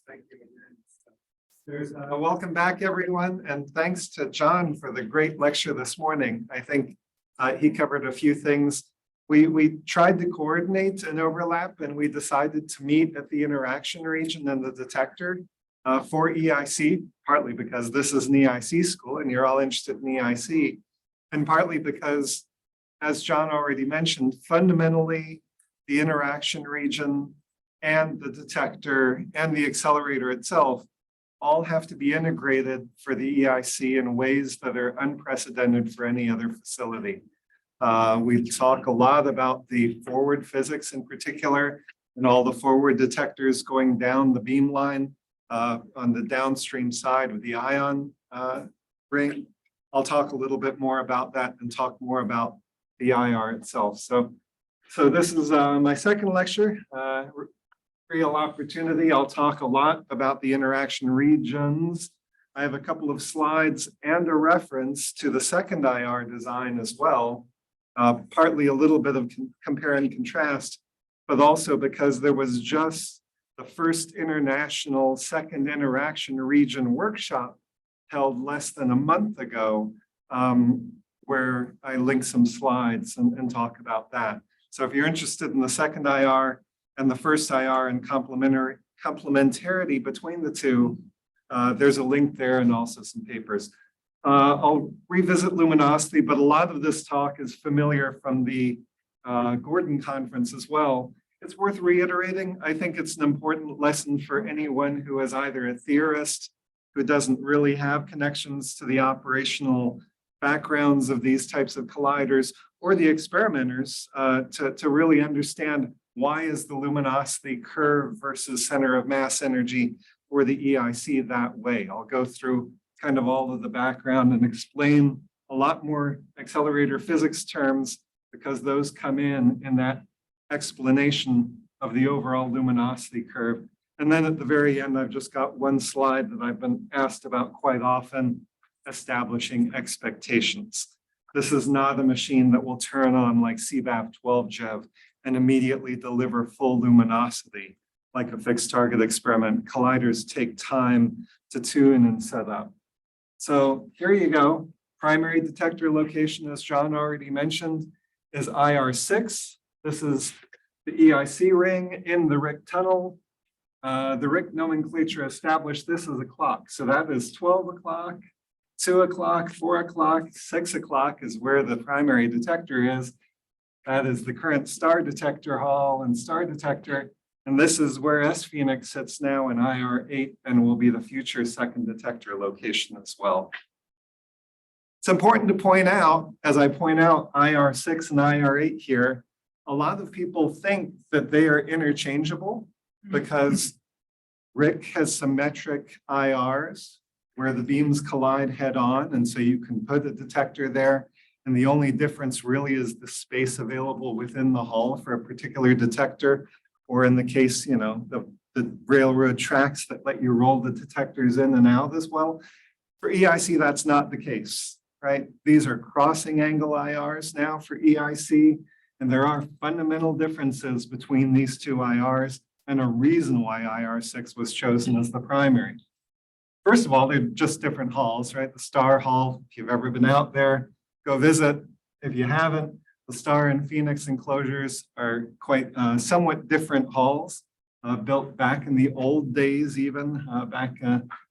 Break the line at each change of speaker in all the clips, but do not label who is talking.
Thank you. Welcome back, everyone, and thanks to John for the great lecture this morning. I think he covered a few things. We tried to coordinate an overlap, and we decided to meet at the interaction region and the detector for EIC, partly because this is an EIC school and you're all interested in EIC, and partly because, as John already mentioned, fundamentally the interaction region and the detector and the accelerator itself all have to be integrated for the EIC in ways that are unprecedented for any other facility. We talk a lot about the forward physics in particular, and all the forward detectors going down the beam line on the downstream side with the ion ring. I'll talk a little bit more about that and talk more about the IR itself. So this is my second lecture. Real opportunity. I'll talk a lot about the interaction regions. I have a couple of slides and a reference to the second IR design as well, partly a little bit of compare and contrast, but also because there was just the first international second interaction region workshop held less than a month ago, where I link some slides and talk about that. So if you're interested in the second IR and the first IR and complementarity between the two, there's a link there and also some papers. I'll revisit luminosity, but a lot of this talk is familiar from the Gordon conference as well. It's worth reiterating. I think it's an important lesson for anyone who is either a theorist who doesn't really have connections to the operational backgrounds of these types of colliders, or the experimenters to really understand why is the luminosity curve versus center of mass energy for the EIC that way. I'll go through kind of all of the background and explain a lot more accelerator physics terms, because those come in that explanation of the overall luminosity curve. And then at the very end, I've just got one slide that I've been asked about quite often: establishing expectations. This is not a machine that will turn on like CBAP 12 JEV and immediately deliver full luminosity like a fixed target experiment. Colliders take time to tune and set up. So here you go. Primary detector location, as John already mentioned, is IR6. This is the EIC ring in the RIC tunnel. The RIC nomenclature established this as a clock. So that is 12 o'clock, 2 o'clock, 4 o'clock, 6 o'clock is where the primary detector is. That is the current star detector hall and star detector. And this is where SPhoenix sits now in IR8 and will be the future second detector location as well. It's important to point out, as I point out IR6 and IR8 here, a lot of people think that they are interchangeable because RIC has symmetric IRs where the beams collide head on. And so you can put a detector there. And the only difference really is the space available within the hall for a particular detector, or in the case, the railroad tracks that let you roll the detectors in and out as well. For EIC, that's not the case, right? These are crossing angle IRs now for EIC, and there are fundamental differences between these two IRs and a reason why IR6 was chosen as the primary. First of all, they're just different halls, right? The Star Hall, if you've ever been out there, go visit. If you haven't, the Star and Phoenix enclosures are quite somewhat different halls, built back in the old days, even back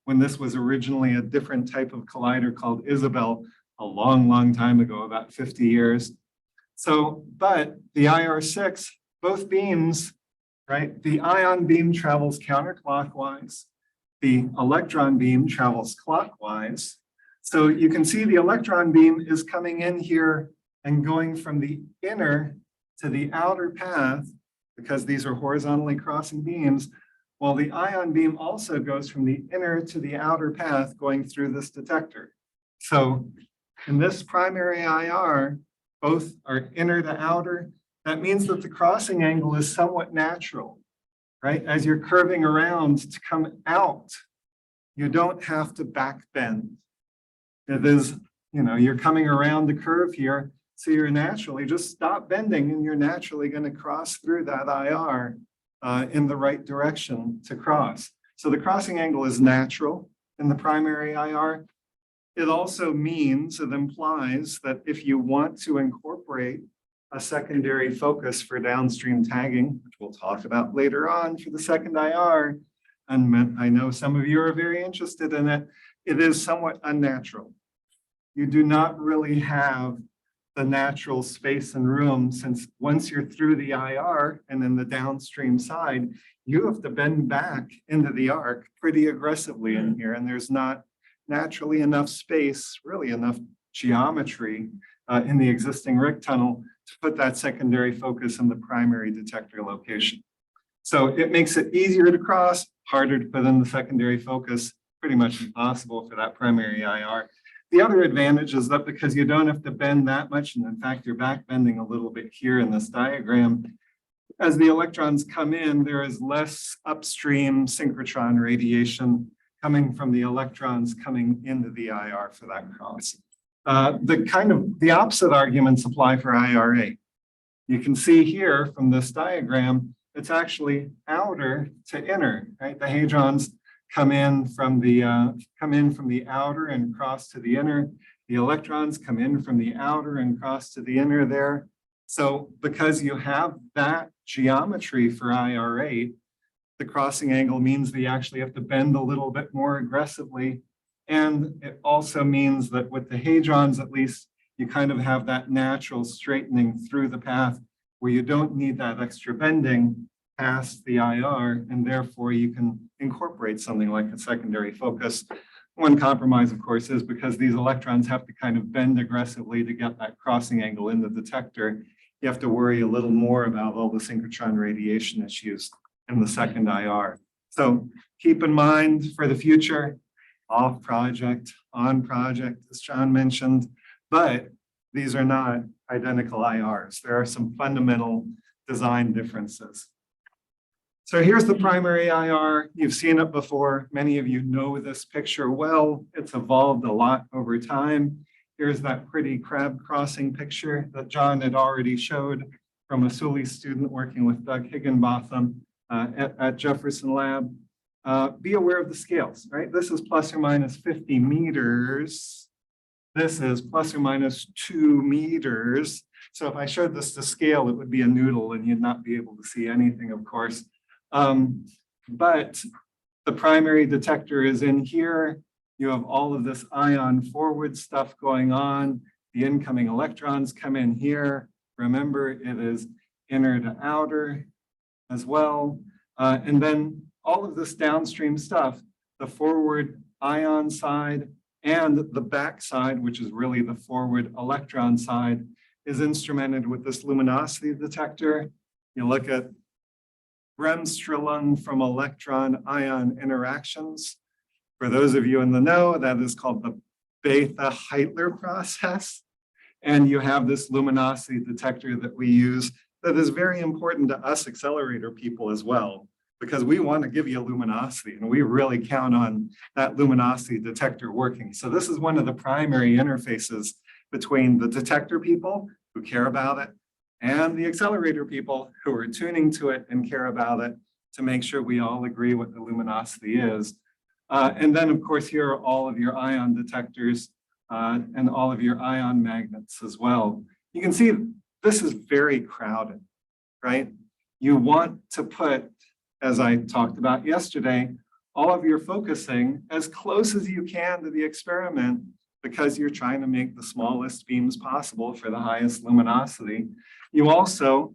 when this was originally a different type of collider called Isabel a long, long time ago, about 50 years. So, but the IR6, both beams, right? The ion beam travels counterclockwise. The electron beam travels clockwise. So you can see the electron beam is coming in here and going from the inner to the outer path, because these are horizontally crossing beams, while the ion beam also goes from the inner to the outer path going through this detector. So in this primary IR, both are inner to outer. That means that the crossing angle is somewhat natural, right? As you're curving around to come out, you don't have to back bend. It is, you're coming around the curve here, so you're naturally just stop bending and you're naturally going to cross through that IR in the right direction to cross. So the crossing angle is natural in the primary IR. It also means, it implies that if you want to incorporate a secondary focus for downstream tagging, which we'll talk about later on for the second IR, and I know some of you are very interested in it, it is somewhat unnatural. You do not really have the natural space and room, since once you're through the IR and then the downstream side, you have to bend back into the arc pretty aggressively in here, and there's not naturally enough space, really enough geometry in the existing RIC tunnel to put that secondary focus in the primary detector location. So it makes it easier to cross, harder to put in the secondary focus, pretty much impossible for that primary IR. The other advantage is that because you don't have to bend that much, and in fact, you're back bending a little bit here in this diagram, as the electrons come in, there is less upstream synchrotron radiation coming from the electrons coming into the IR for that cross. The opposite arguments apply for IRA. You can see here from this diagram, it's actually outer to inner, right? The hadrons come in from the outer and cross to the inner. The electrons come in from the outer and cross to the inner there. So because you have that geometry for IRA, the crossing angle means that you actually have to bend a little bit more aggressively. And it also means that with the hadrons, at least, you kind of have that natural straightening through the path where you don't need that extra bending past the IR, and therefore you can incorporate something like a secondary focus. One compromise, of course, is because these electrons have to kind of bend aggressively to get that crossing angle in the detector, you have to worry a little more about all the synchrotron radiation issues in the second IR. So keep in mind for the future, off project, on project, as John mentioned, but these are not identical IRs. There are some fundamental design differences. So here's the primary IR. You've seen it before. Many of you know this picture well. It's evolved a lot over time. Here's that pretty crab crossing picture that John had already showed from a Sully student working with Doug Higginbotham at Jefferson Lab. Be aware of the scales, right? This is plus or minus 50 meters. This is plus or minus 2 meters. So if I showed this to scale, it would be a noodle and you'd not be able to see anything, of course. But the primary detector is in here. You have all of this ion forward stuff going on. The incoming electrons come in here. Remember, it is inner to outer as well. And then all of this downstream stuff, the forward ion side and the back side, which is really the forward electron side, is instrumented with this luminosity detector. You look at Bremsstrahlung from electron-ion interactions. For those of you in the know, that is called the Bethe-Heitler process. And you have this luminosity detector that we use that is very important to us accelerator people as well, because we want to give you luminosity and we really count on that luminosity detector working. So this is one of the primary interfaces between the detector people who care about it and the accelerator people who are tuning to it and care about it to make sure we all agree what the luminosity is. And then, of course, here are all of your ion detectors and all of your ion magnets as well. You can see this is very crowded, right? You want to put, as I talked about yesterday, all of your focusing as close as you can to the experiment because you're trying to make the smallest beams possible for the highest luminosity. You also,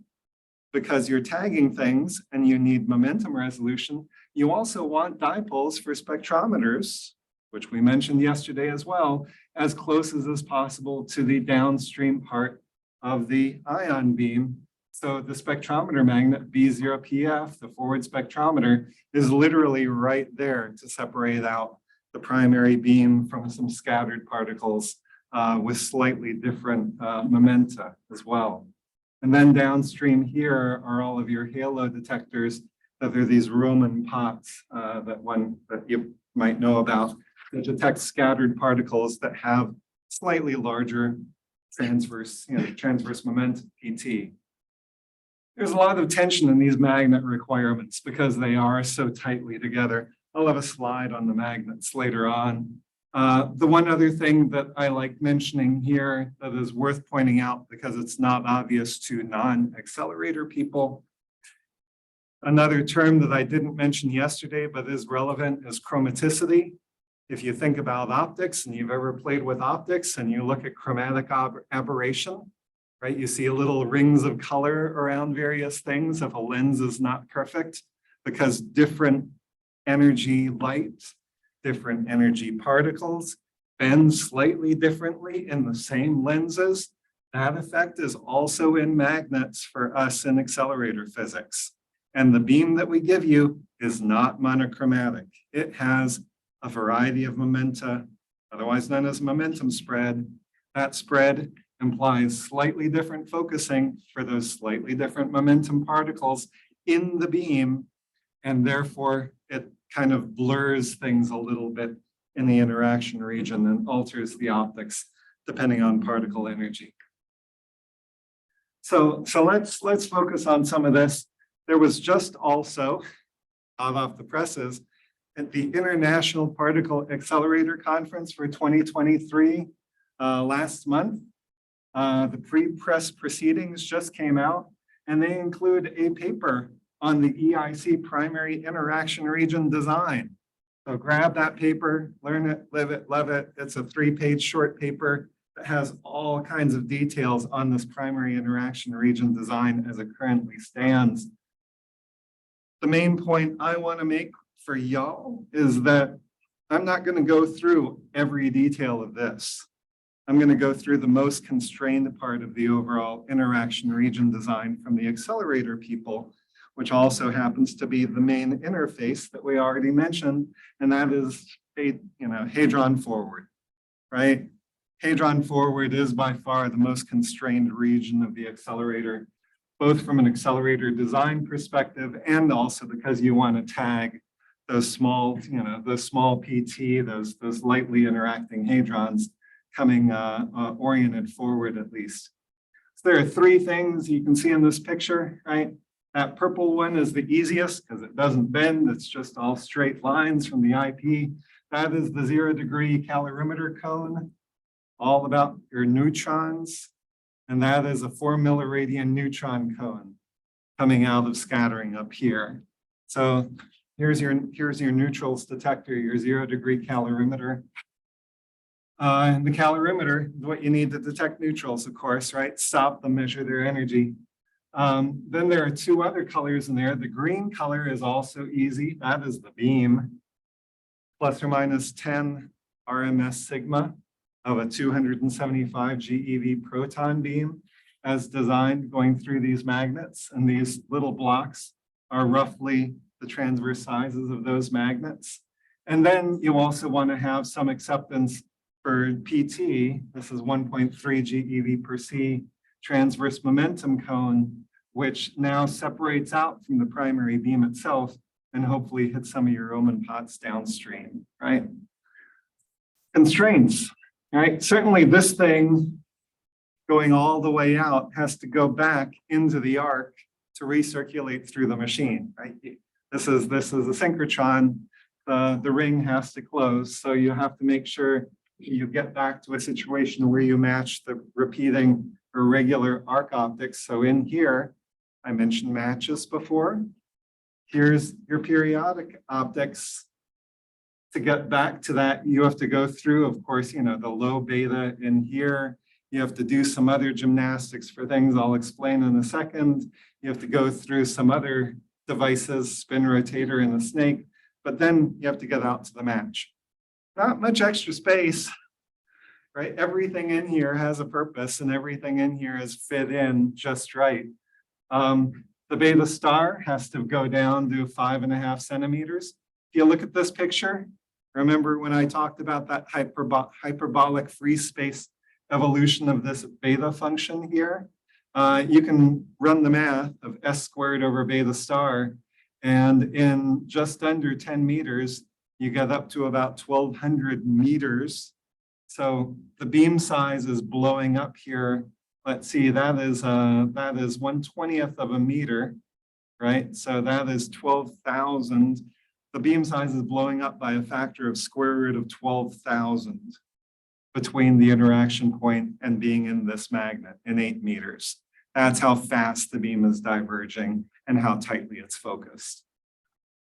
because you're tagging things and you need momentum resolution, you also want dipoles for spectrometers, which we mentioned yesterday as well, as close as possible to the downstream part of the ion beam. So the spectrometer magnet B0PF, the forward spectrometer, is literally right there to separate out the primary beam from some scattered particles with slightly different momenta as well. And then downstream here are all of your halo detectors that are these Roman pots that you might know about that detect scattered particles that have slightly larger transverse momentum, PT. There's a lot of tension in these magnet requirements because they are so tightly together. I'll have a slide on the magnets later on. The one other thing that I like mentioning here that is worth pointing out because it's not obvious to non-accelerator people. Another term that I didn't mention yesterday but is relevant is chromaticity. If you think about optics and you've ever played with optics and you look at chromatic aberration, right? You see little rings of color around various things if a lens is not perfect because different energy light, different energy particles bend slightly differently in the same lenses. That effect is also in magnets for us in accelerator physics. And the beam that we give you is not monochromatic. It has a variety of momenta, otherwise known as momentum spread. That spread implies slightly different focusing for those slightly different momentum particles in the beam, and therefore it kind of blurs things a little bit in the interaction region and alters the optics depending on particle energy. So let's focus on some of this. There was just also, hot off the presses, at the International Particle Accelerator Conference for 2023 last month. The pre-press proceedings just came out, and they include a paper on the EIC primary interaction region design. So grab that paper, learn it, live it, love it. It's a 3-page short paper that has all kinds of details on this primary interaction region design as it currently stands. The main point I want to make for y'all is that I'm not going to go through every detail of this. I'm going to go through the most constrained part of the overall interaction region design from the accelerator people, which also happens to be the main interface that we already mentioned, and that is hadron forward, right? Hadron forward is by far the most constrained region of the accelerator, both from an accelerator design perspective and also because you want to tag those small, those small PT, those lightly interacting hadrons coming oriented forward at least. So there are 3 things you can see in this picture, right? That purple one is the easiest because it doesn't bend. It's just all straight lines from the IP. That is the 0-degree calorimeter cone, all about your neutrons. And that is a 4 milliradian neutron cone coming out of scattering up here. So here's your neutrals detector, your 0-degree calorimeter. And the calorimeter is what you need to detect neutrals, of course, right? Stop them, measure their energy. Then there are 2 other colors in there. The green color is also easy. That is the beam, plus or minus 10 RMS sigma of a 275 GeV proton beam as designed going through these magnets. And these little blocks are roughly the transverse sizes of those magnets. And then you also want to have some acceptance for PT. This is 1.3 GeV per C transverse momentum cone, which now separates out from the primary beam itself and hopefully hits some of your Oman pots downstream, right? Constraints, right? Certainly this thing going all the way out has to go back into the arc to recirculate through the machine, right? This is a synchrotron. The ring has to close, so you have to make sure you get back to a situation where you match the repeating or regular arc optics. So in here, I mentioned matches before. Here's your periodic optics. To get back to that, you have to go through, of course, the low beta in here. You have to do some other gymnastics for things I'll explain in a second. You have to go through some other devices, spin rotator and the snake, but then you have to get out to the match. Not much extra space, right? Everything in here has a purpose and everything in here is fit in just right. The beta star has to go down to 5.5 centimeters. If you look at this picture, remember when I talked about that hyperbolic free space evolution of this beta function here? You can run the math of S squared over beta star, and in just under 10 meters, you get up to about 1,200 meters. So the beam size is blowing up here. Let's see, that is 1/20th of a meter, right? So that is 12,000. the beam size is blowing up by a factor of square root of 12,000 between the interaction point and being in this magnet in 8 meters. That's how fast the beam is diverging and how tightly it's focused.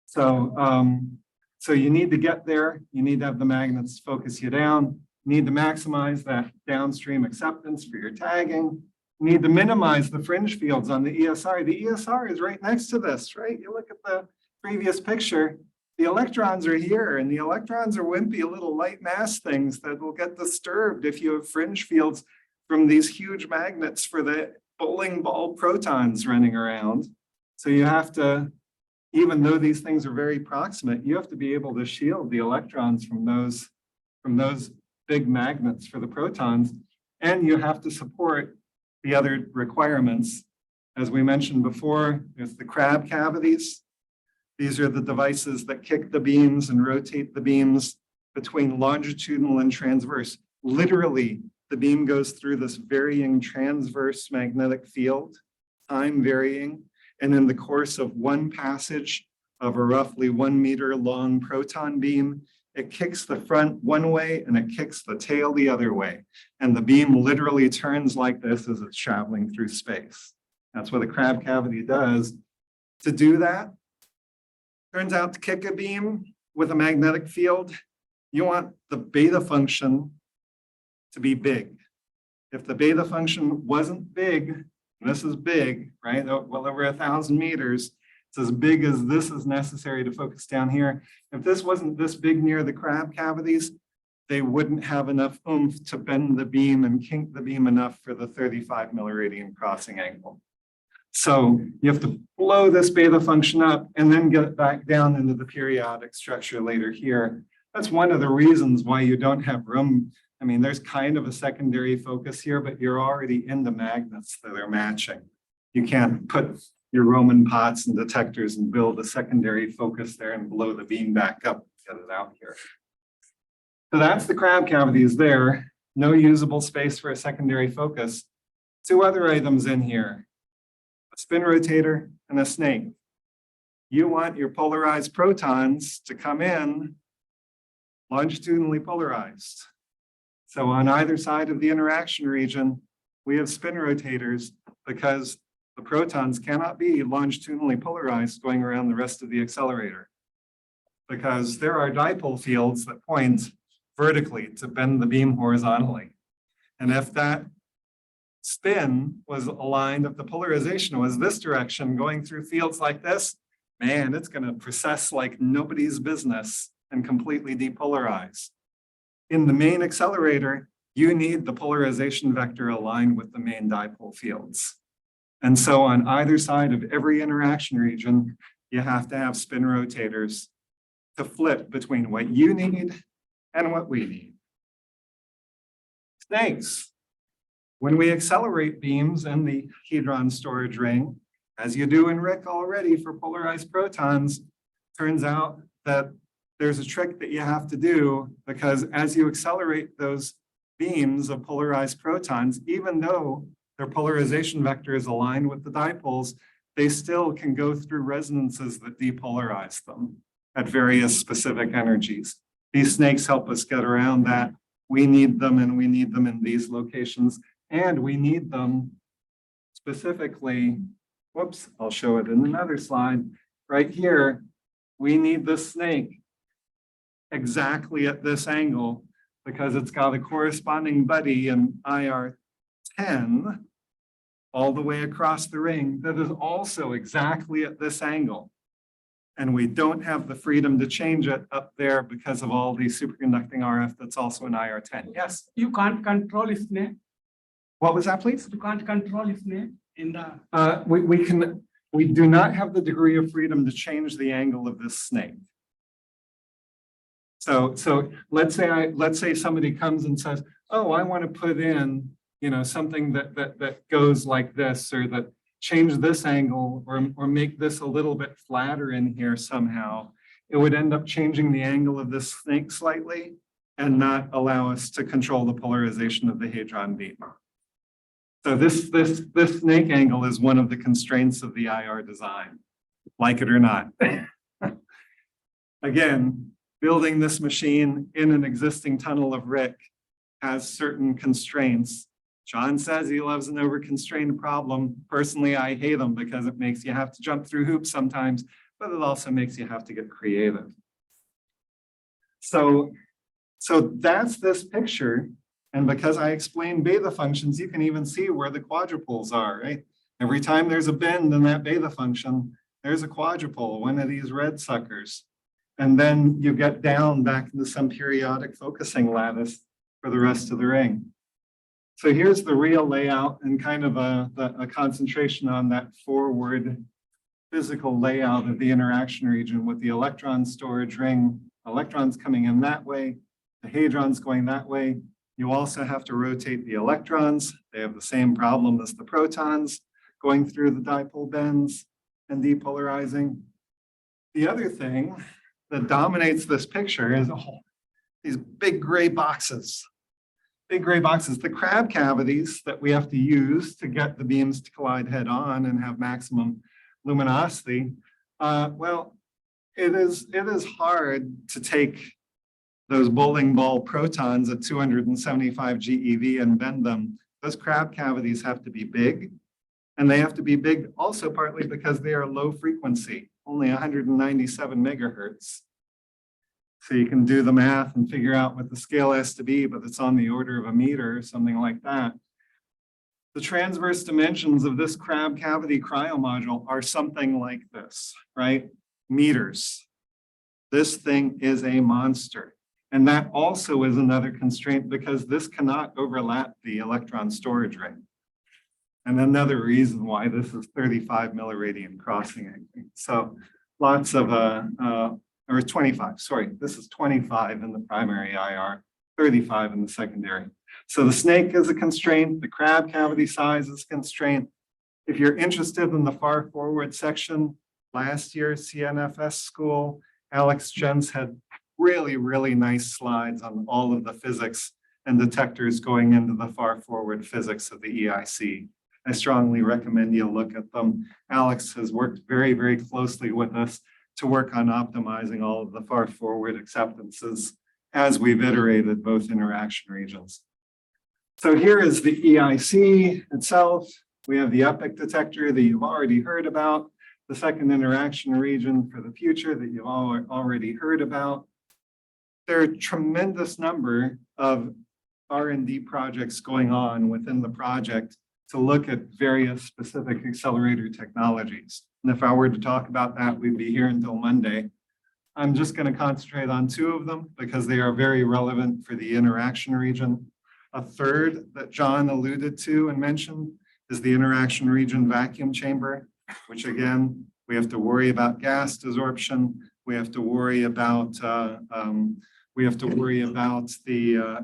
So, so you need to get there. You need to have the magnets focus you down. You need to maximize that downstream acceptance for your tagging. You need to minimize the fringe fields on the ESR. The ESR is right next to this, right? You look at the previous picture, the electrons are here, and the electrons are wimpy little light mass things that will get disturbed if you have fringe fields from these huge magnets for the bowling ball protons running around. So you have to, even though these things are very proximate, you have to be able to shield the electrons from those big magnets for the protons, and you have to support the other requirements. As we mentioned before, there's the crab cavities. These are the devices that kick the beams and rotate the beams between longitudinal and transverse. Literally, the beam goes through this varying transverse magnetic field, time varying, and in the course of one passage of a roughly 1 meter long proton beam, it kicks the front one way and it kicks the tail the other way. And the beam literally turns like this as it's traveling through space. That's what a crab cavity does. To do that, turns out to kick a beam with a magnetic field, you want the beta function to be big. If the beta function wasn't big, this is big, right? Well over 1,000 meters. It's as big as this is necessary to focus down here. If this wasn't this big near the crab cavities, they wouldn't have enough oomph to bend the beam and kink the beam enough for the 35 milliradian crossing angle. So you have to blow this beta function up and then get it back down into the periodic structure later here. That's one of the reasons why you don't have room. I mean, there's kind of a secondary focus here, but you're already in the magnets that are matching. You can't put your Roman pots and detectors and build a secondary focus there and blow the beam back up and get it out here. So that's the crab cavities there. No usable space for a secondary focus. 2 other items in here, a spin rotator and a snake. You want your polarized protons to come in longitudinally polarized. So on either side of the interaction region, we have spin rotators because the protons cannot be longitudinally polarized going around the rest of the accelerator, because there are dipole fields that point vertically to bend the beam horizontally. And if that spin was aligned, if the polarization was this direction going through fields like this, man, it's going to precess like nobody's business and completely depolarize. In the main accelerator, you need the polarization vector aligned with the main dipole fields. And so on either side of every interaction region, you have to have spin rotators to flip between what you need and what we need. Snakes. When we accelerate beams in the hedron storage ring, as you do in RIC already for polarized protons, turns out that there's a trick that you have to do, because as you accelerate those beams of polarized protons, even though their polarization vector is aligned with the dipoles, they still can go through resonances that depolarize them at various specific energies. These snakes help us get around that. We need them, and we need them in these locations, and we need them specifically, whoops, I'll show it in another slide. Right here, we need this snake exactly at this angle because it's got a corresponding buddy in IR 10 all the way across the ring that is also exactly at this angle. And we don't have the freedom to change it up there because of all the superconducting RF that's also in IR 10. Yes?
You can't control its name.
What was that, please?
You can't control its name in the.
We do not have the degree of freedom to change the angle of this snake. So let's say somebody comes and says, oh, I want to put in, something that goes like this, or that change this angle, or make this a little bit flatter in here somehow. It would end up changing the angle of this snake slightly and not allow us to control the polarization of the hadron beam. So this snake angle is one of the constraints of the IR design, like it or not. again, building this machine in an existing tunnel of Rick has certain constraints. John says he loves an over-constrained problem. Personally, I hate them because it makes you have to jump through hoops sometimes, but it also makes you have to get creative. So that's this picture. And because I explained beta functions, you can even see where the quadrupoles are, right? Every time there's a bend in that beta function, there's a quadrupole, one of these red suckers. And then you get down back into some periodic focusing lattice for the rest of the ring. So here's the real layout and kind of a concentration on that forward physical layout of the interaction region with the electron storage ring, electrons coming in that way, the hadrons going that way. You also have to rotate the electrons. They have the same problem as the protons going through the dipole bends and depolarizing. The other thing that dominates this picture is these big gray boxes. Big gray boxes, the crab cavities that we have to use to get the beams to collide head on and have maximum luminosity. Well, it is hard to take those bowling ball protons at 275 GeV and bend them. Those crab cavities have to be big, and they have to be big also partly because they are low frequency, only 197 megahertz. So you can do the math and figure out what the scale has to be, but it's on the order of a meter or something like that. The transverse dimensions of this crab cavity cryomodule are something like this, right? Meters. This thing is a monster. And that also is another constraint because this cannot overlap the electron storage ring. And another reason why this is 35 milliradian crossing angle. So lots of, or 25, sorry, this is 25 in the primary IR, 35 in the secondary. So the snake is a constraint, the crab cavity size is a constraint. If you're interested in the far forward section, last year, CNFS school, Alex Jens had really nice slides on all of the physics and detectors going into the far forward physics of the EIC. I strongly recommend you look at them. Alex has worked very closely with us to work on optimizing all of the far forward acceptances as we've iterated both interaction regions. So here is the EIC itself. We have the epoch detector that you've already heard about, the second interaction region for the future that you've already heard about. There are a tremendous number of R&D projects going on within the project to look at various specific accelerator technologies. And if I were to talk about that, we'd be here until Monday. I'm just going to concentrate on two of them because they are very relevant for the interaction region. A third that John alluded to and mentioned is the interaction region vacuum chamber, which again, we have to worry about gas desorption. We have to worry about the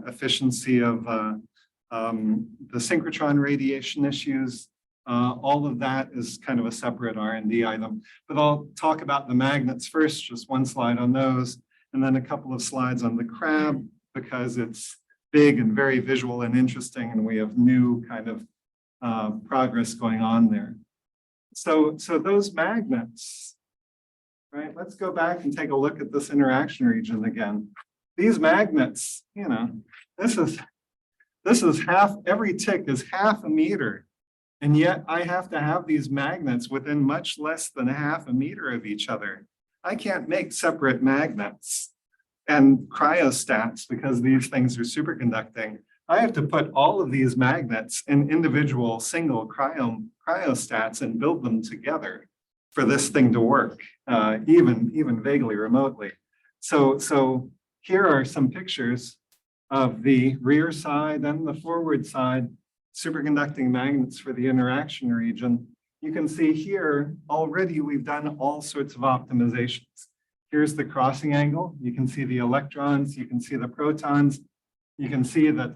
efficiency of the synchrotron radiation issues. All of that is kind of a separate R&D item, but I'll talk about the magnets first, just one slide on those, and then a couple of slides on the crab because it's big and very visual and interesting, and we have new kind of progress going on there. So those magnets, right? Let's go back and take a look at this interaction region again. These magnets, you know, this is half, every tick is half a meter. And yet I have to have these magnets within much less than half a meter of each other. I can't make separate magnets and cryostats because these things are superconducting. I have to put all of these magnets in individual single cryostats and build them together for this thing to work, even vaguely remotely. So here are some pictures of the rear side and the forward side superconducting magnets for the interaction region. You can see here already we've done all sorts of optimizations. Here's the crossing angle. You can see the electrons, you can see the protons. You can see that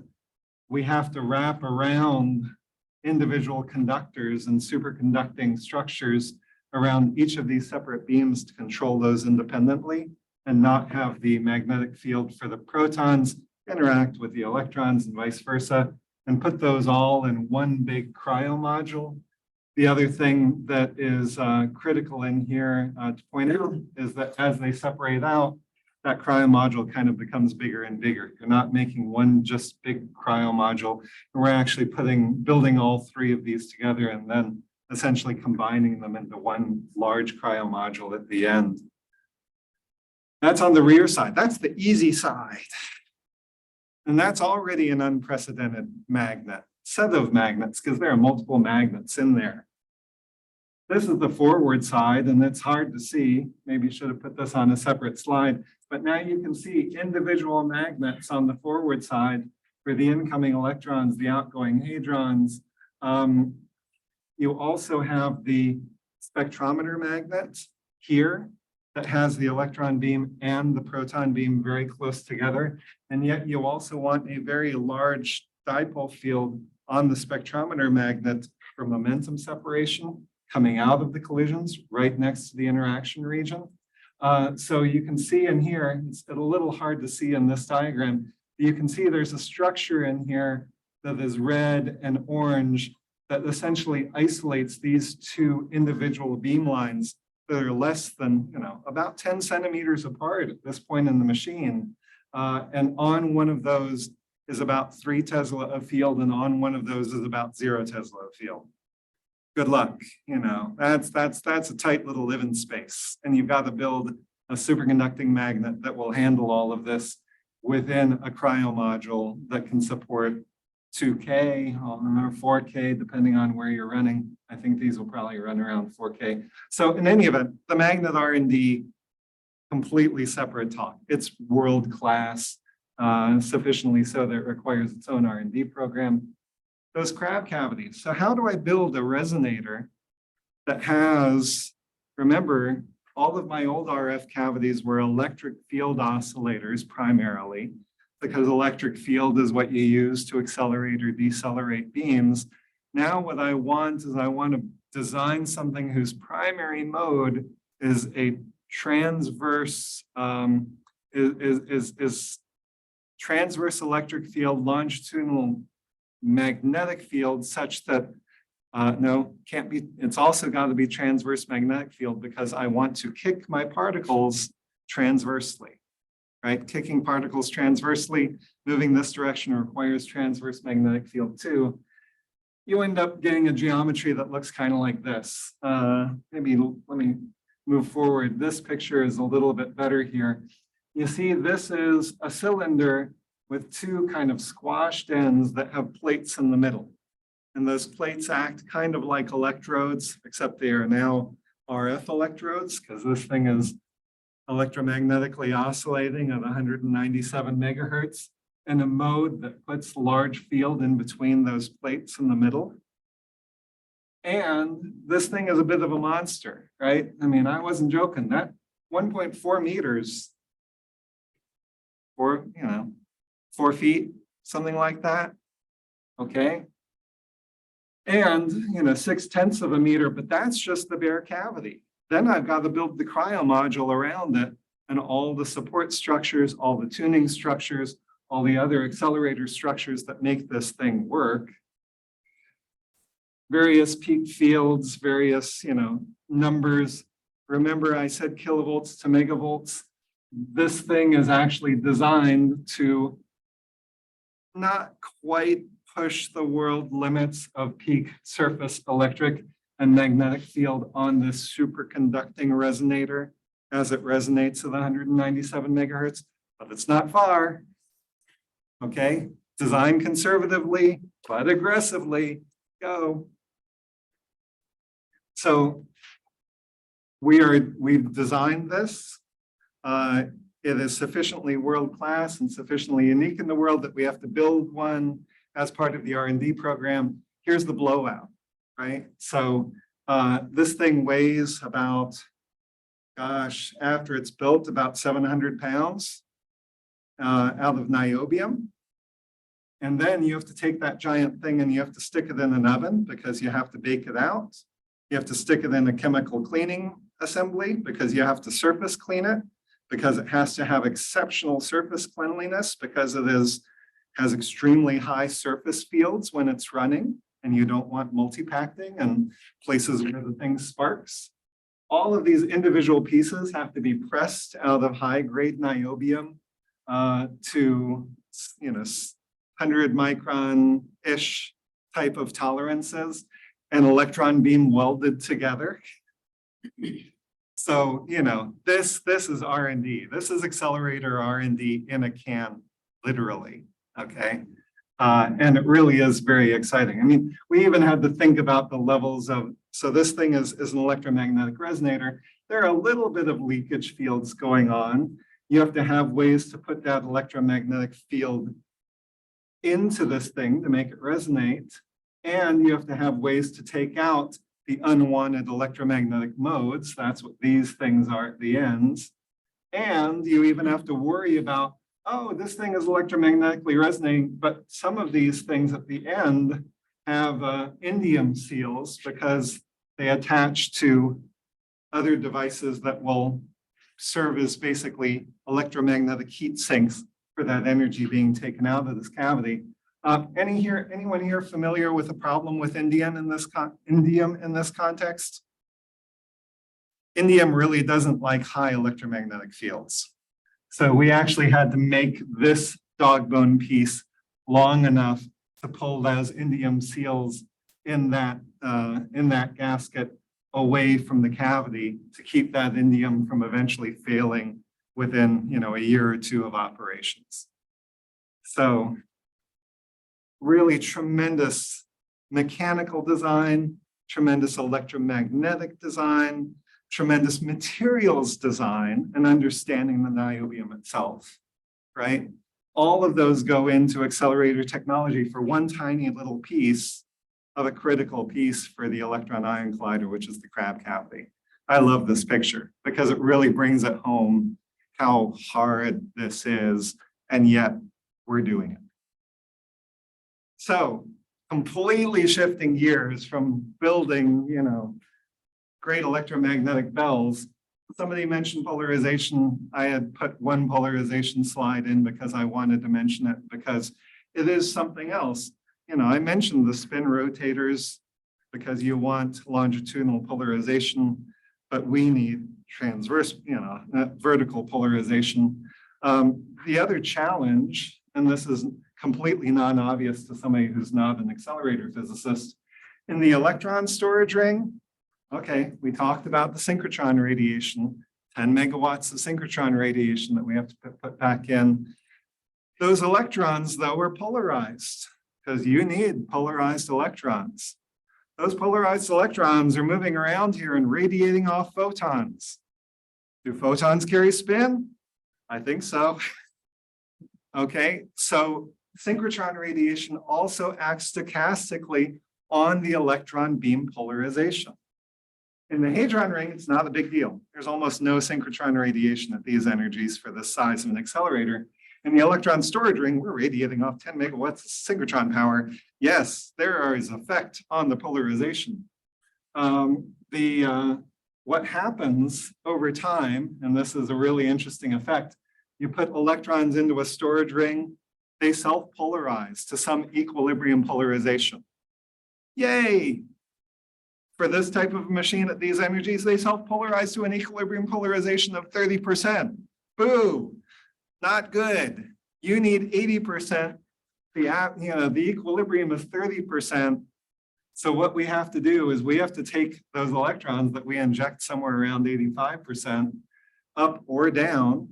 we have to wrap around individual conductors and superconducting structures around each of these separate beams to control those independently and not have the magnetic field for the protons interact with the electrons and vice versa, and put those all in one big cryo module. The other thing that is critical in here to point out is that as they separate out, that cryo module kind of becomes bigger and bigger. You're not making one just big cryo module. We're actually building all three of these together and then essentially combining them into one large cryo module at the end. That's on the rear side. That's the easy side. And that's already an unprecedented set of magnets, because there are multiple magnets in there. This is the forward side, and it's hard to see. Maybe should have put this on a separate slide, but now you can see individual magnets on the forward side for the incoming electrons, the outgoing hadrons. You also have the spectrometer magnet here that has the electron beam and the proton beam very close together. And yet you also want a very large dipole field on the spectrometer magnet for momentum separation coming out of the collisions right next to the interaction region. So you can see in here, it's a little hard to see in this diagram, you can see there's a structure in here that is red and orange that essentially isolates these two individual beam lines that are less than, about 10 centimeters apart at this point in the machine. And on one of those is about 3 Tesla of field, and on one of those is about 0 Tesla of field. Good luck, that's a tight little living space. And you've got to build a superconducting magnet that will handle all of this within a cryo module that can support 2K or 4K, depending on where you're running. I think these will probably run around 4K. So in any event, the magnet R&D, completely separate talk. It's world-class, sufficiently so that it requires its own R&D program. Those crab cavities. So how do I build a resonator that has, remember, all of my old RF cavities were electric field oscillators primarily, because electric field is what you use to accelerate or decelerate beams. Now what I want is I want to design something whose primary mode is a transverse transverse electric field, longitudinal magnetic field, such that no, can't be, it's also got to be transverse magnetic field, because I want to kick my particles transversely. Right? Kicking particles transversely, moving this direction requires transverse magnetic field too. You end up getting a geometry that looks kind of like this. Maybe let me move forward. This picture is a little bit better here. You see, this is a cylinder with two kind of squashed ends that have plates in the middle. And those plates act kind of like electrodes, except they are now RF electrodes, because this thing is electromagnetically oscillating at 197 megahertz in a mode that puts large field in between those plates in the middle. And this thing is a bit of a monster, right? I mean, I wasn't joking. That 1.4 meters, or 4 feet, something like that. Okay. And 0.6 of a meter, but that's just the bare cavity. Then I've got to build the cryo module around it, and all the support structures, all the tuning structures, all the other accelerator structures that make this thing work. Various peak fields, various, numbers. Remember, I said kilovolts to megavolts. This thing is actually designed to not quite push the world limits of peak surface electric and magnetic field on this superconducting resonator as it resonates at 197 megahertz, but it's not far. Okay, design conservatively, but aggressively, go. So we've designed this. It is sufficiently world-class and sufficiently unique in the world that we have to build one as part of the R&D program. Here's the blowout. Right? So this thing weighs about, after it's built, about 700 pounds out of niobium. And then you have to take that giant thing and you have to stick it in an oven, because you have to bake it out. You have to stick it in a chemical cleaning assembly, because you have to surface clean it, because it has to have exceptional surface cleanliness, because it has extremely high surface fields when it's running. and you don't want multi-packing and places where the thing sparks. All of these individual pieces have to be pressed out of high-grade niobium to, 100 micron-ish type of tolerances, and electron beam welded together. So, this is R&D. This is accelerator R&D in a can, literally, okay? And it really is very exciting. I mean, we even had to think about the levels of, so this thing is an electromagnetic resonator. There are a little bit of leakage fields going on. You have to have ways to put that electromagnetic field into this thing to make it resonate. And you have to have ways to take out the unwanted electromagnetic modes. That's what these things are at the ends. And you even have to worry about, oh, this thing is electromagnetically resonating, but some of these things at the end have indium seals because they attach to other devices that will serve as basically electromagnetic heat sinks for that energy being taken out of this cavity. Anyone here familiar with a problem with indium in this context? Indium really doesn't like high electromagnetic fields. So we actually had to make this dog bone piece long enough to pull those indium seals in that gasket away from the cavity to keep that indium from eventually failing within a year or two of operations. So really tremendous mechanical design, tremendous electromagnetic design, tremendous materials design, and understanding the niobium itself, right? All of those go into accelerator technology for one tiny little piece of a critical piece for the electron ion collider, which is the crab cavity. I love this picture because it really brings it home how hard this is, and yet we're doing it. So completely shifting gears from building, great electromagnetic bells. Somebody mentioned polarization. I had put one polarization slide in because I wanted to mention it because it is something else. I mentioned the spin rotators because you want longitudinal polarization, but we need transverse, vertical polarization. The other challenge, and this is completely non-obvious to somebody who's not an accelerator physicist, in the electron storage ring, okay, we talked about the synchrotron radiation, 10 megawatts of synchrotron radiation that we have to put back in. Those electrons, though, are polarized because you need polarized electrons. Those polarized electrons are moving around here and radiating off photons. Do photons carry spin? I think so. Okay, so synchrotron radiation also acts stochastically on the electron beam polarization. In the hadron ring, it's not a big deal. There's almost no synchrotron radiation at these energies for the size of an accelerator. In the electron storage ring, we're radiating off 10 megawatts of synchrotron power. Yes, there is effect on the polarization. What happens over time, and this is a really interesting effect, you put electrons into a storage ring, they self-polarize to some equilibrium polarization. Yay! For this type of machine at these energies, they self-polarize to an equilibrium polarization of 30%. Boo! Not good. You need 80%. The equilibrium is 30%. So what we have to do is we have to take those electrons that we inject somewhere around 85% up or down.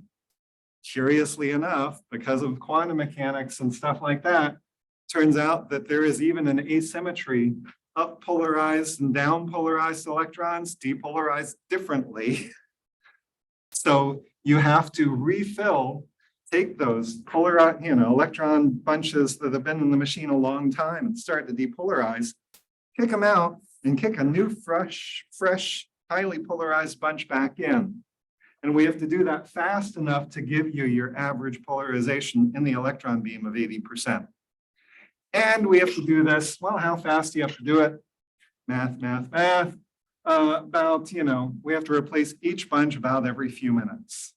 Curiously enough, because of quantum mechanics and stuff like that, turns out that there is even an asymmetry. Up polarized and down polarized electrons depolarize differently. So you have to refill, take those electron bunches that have been in the machine a long time and start to depolarize, kick them out and kick a new fresh, highly polarized bunch back in. And we have to do that fast enough to give you your average polarization in the electron beam of 80%. And we have to do this, well, how fast do you have to do it? Math. We have to replace each bunch about every few minutes.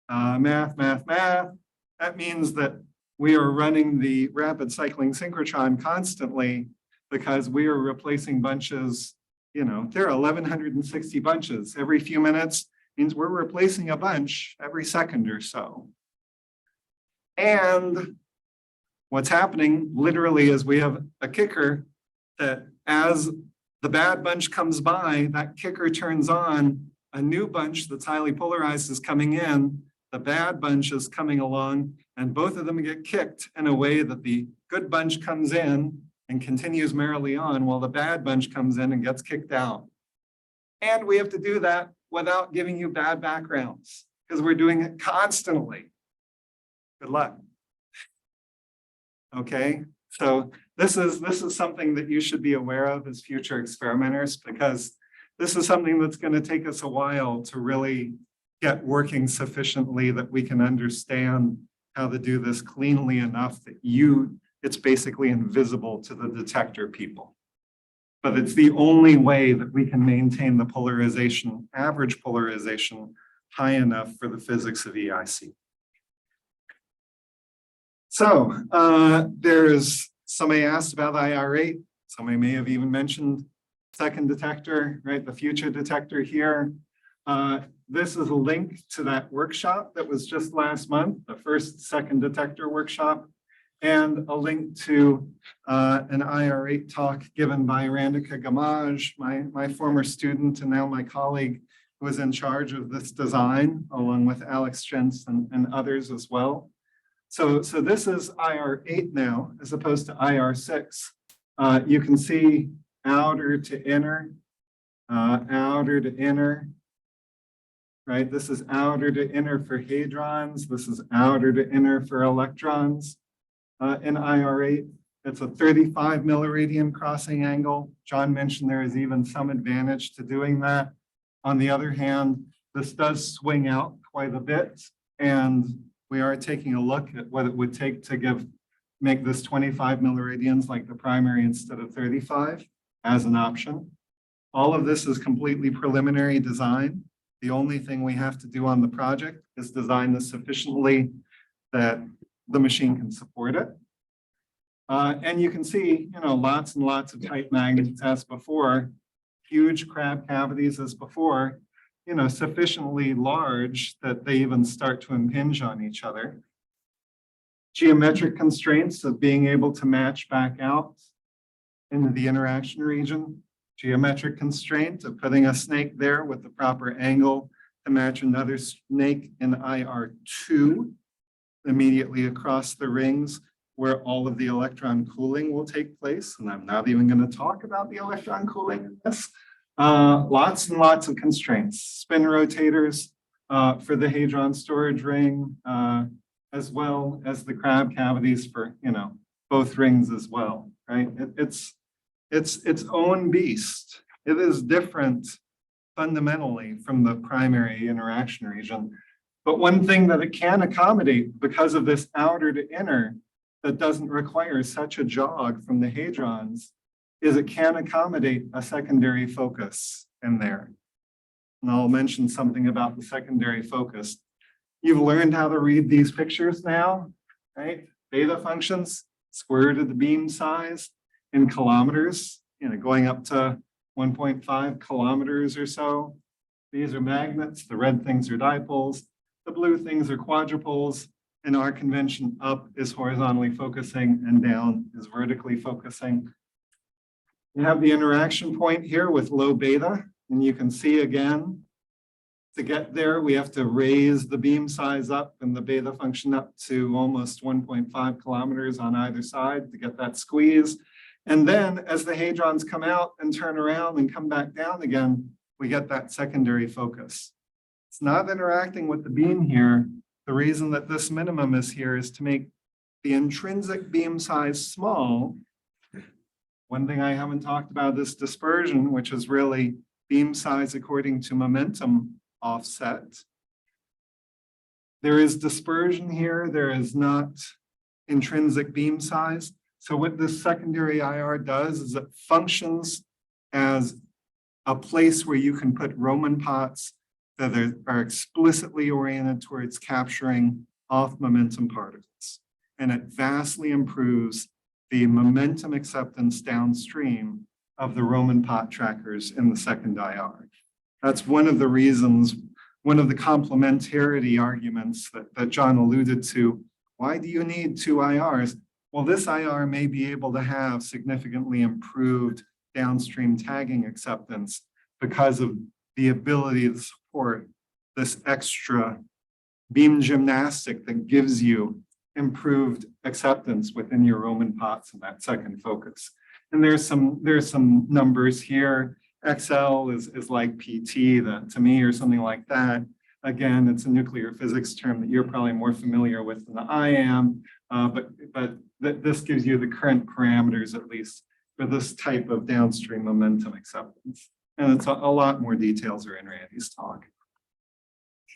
Math. That means that we are running the rapid cycling synchrotron constantly because we are replacing bunches, you know, there are 1,160 bunches every few minutes, means we're replacing a bunch every second or so. And what's happening literally is we have a kicker that as the bad bunch comes by, that kicker turns on, a new bunch that's highly polarized is coming in, the bad bunch is coming along, and both of them get kicked in a way that the good bunch comes in and continues merrily on while the bad bunch comes in and gets kicked out. And we have to do that without giving you bad backgrounds because we're doing it constantly. Good luck. Okay, so this is something that you should be aware of as future experimenters, because this is something that's going to take us a while to really get working sufficiently that we can understand how to do this cleanly enough that it's basically invisible to the detector people. But it's the only way that we can maintain the polarization, average polarization, high enough for the physics of EIC. So there's somebody asked about IR8. Somebody may have even mentioned second detector, right? The future detector here. This is a link to that workshop that was just last month, the first second detector workshop, and a link to an IR8 talk given by Randika Gamaj, my former student and now my colleague who was in charge of this design, along with Alex Jens and others as well. So this is IR8 now, as opposed to IR6. You can see outer to inner, outer to inner, right? This is outer to inner for hadrons. This is outer to inner for electrons. In IR8, it's a 35 milliradian crossing angle. John mentioned there is even some advantage to doing that. On the other hand, this does swing out quite a bit, and we are taking a look at what it would take to make this 25 milliradians like the primary instead of 35 as an option. All of this is completely preliminary design. The only thing we have to do on the project is design this sufficiently that the machine can support it. And you can see, you know, lots and lots of tight magnets as before, huge crab cavities as before, you know, sufficiently large that they even start to impinge on each other. Geometric constraints of being able to match back out into the interaction region. Geometric constraint of putting a snake there with the proper angle to match another snake in IR2 immediately across the rings where all of the electron cooling will take place. And I'm not even going to talk about the electron cooling in this. Lots and lots of constraints. Spin rotators for the hadron storage ring, as well as the crab cavities for, you know, both rings as well, right? It's its own beast. It is different fundamentally from the primary interaction region. But one thing that it can accommodate because of this outer to inner that doesn't require such a jog from the hadrons is it can accommodate a secondary focus in there. And I'll mention something about the secondary focus. You've learned how to read these pictures now, right? Beta functions, square root of the beam size in kilometers, you know, going up to 1.5 kilometers or so. These are magnets, the red things are dipoles, the blue things are quadrupoles. In our convention, up is horizontally focusing and down is vertically focusing. You have the interaction point here with low beta, and you can see again, to get there, we have to raise the beam size up and the beta function up to almost 1.5 kilometers on either side to get that squeeze. And then as the hadrons come out and turn around and come back down again, we get that secondary focus. It's not interacting with the beam here. The reason that this minimum is here is to make the intrinsic beam size small. One thing I haven't talked about is dispersion, which is really beam size according to momentum offset. There is dispersion here. There is not intrinsic beam size. So what this secondary IR does is it functions as a place where you can put Roman pots that are explicitly oriented towards capturing off momentum particles. And it vastly improves the momentum acceptance downstream of the Roman pot trackers in the second IR. That's one of the reasons, one of the complementarity arguments that John alluded to. Why do you need two IRs? Well, this IR may be able to have significantly improved downstream tagging acceptance because of the ability to support this extra beam gymnastic that gives you improved acceptance within your Roman pots in that second focus. And there's some numbers here. XL is like PT, that to me, or something like that. Again, it's a nuclear physics term that you're probably more familiar with than I am, but this gives you the current parameters, at least for this type of downstream momentum acceptance. And it's a lot more details are in Randy's talk.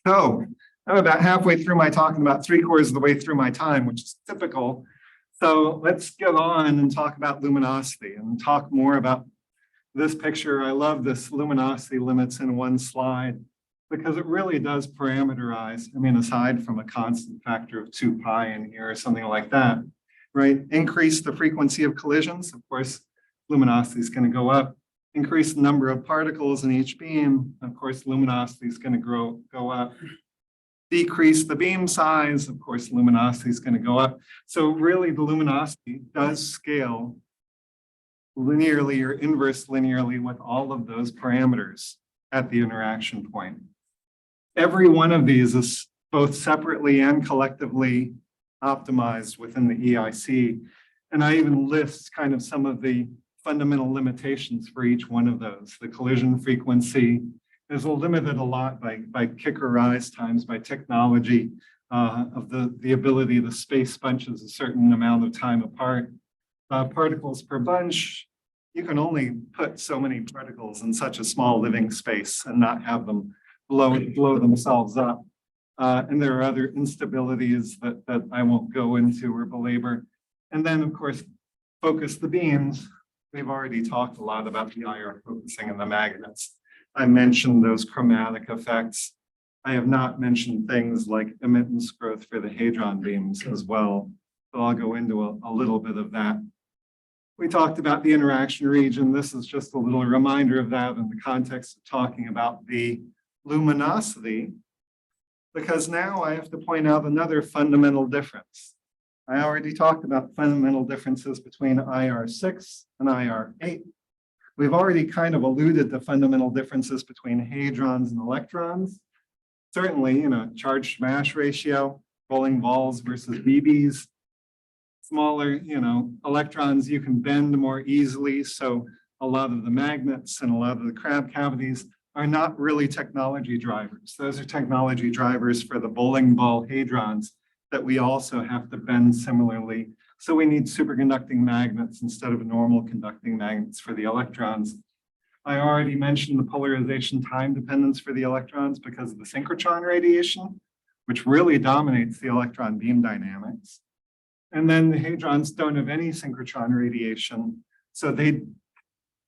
So I'm about halfway through my talk and about 3/4 of the way through my time, which is typical. So let's get on and talk about luminosity and talk more about this picture. I love this luminosity limits in one slide because it really does parameterize. I mean, aside from a constant factor of 2 pi in here or something like that, right? Increase the frequency of collisions. Of course, luminosity is going to go up. Increase the number of particles in each beam. Of course, luminosity is going to go up. Decrease the beam size. Of course, luminosity is going to go up. So really, the luminosity does scale linearly or inverse linearly with all of those parameters at the interaction point. Every one of these is both separately and collectively optimized within the EIC. And I even list kind of some of the fundamental limitations for each one of those. The collision frequency is limited a lot by kicker rise times, by technology of the ability to space bunches a certain amount of time apart. Particles per bunch, you can only put so many particles in such a small living space and not have them blow themselves up. And there are other instabilities that I won't go into or belabor. And then, of course, focus the beams. We've already talked a lot about the IR focusing and the magnets. I mentioned those chromatic effects. I have not mentioned things like emittance growth for the hadron beams as well. So I'll go into a little bit of that. We talked about the interaction region. This is just a little reminder of that in the context of talking about the luminosity, because now I have to point out another fundamental difference. I already talked about fundamental differences between IR6 and IR8. We've already kind of alluded to fundamental differences between hadrons and electrons. Certainly, charge to mass ratio, bowling balls versus BBs. Smaller, electrons you can bend more easily. So a lot of the magnets and a lot of the crab cavities are not really technology drivers. Those are technology drivers for the bowling ball hadrons that we also have to bend similarly. So we need superconducting magnets instead of normal conducting magnets for the electrons. I already mentioned the polarization time dependence for the electrons because of the synchrotron radiation, which really dominates the electron beam dynamics. And then the hadrons don't have any synchrotron radiation, so they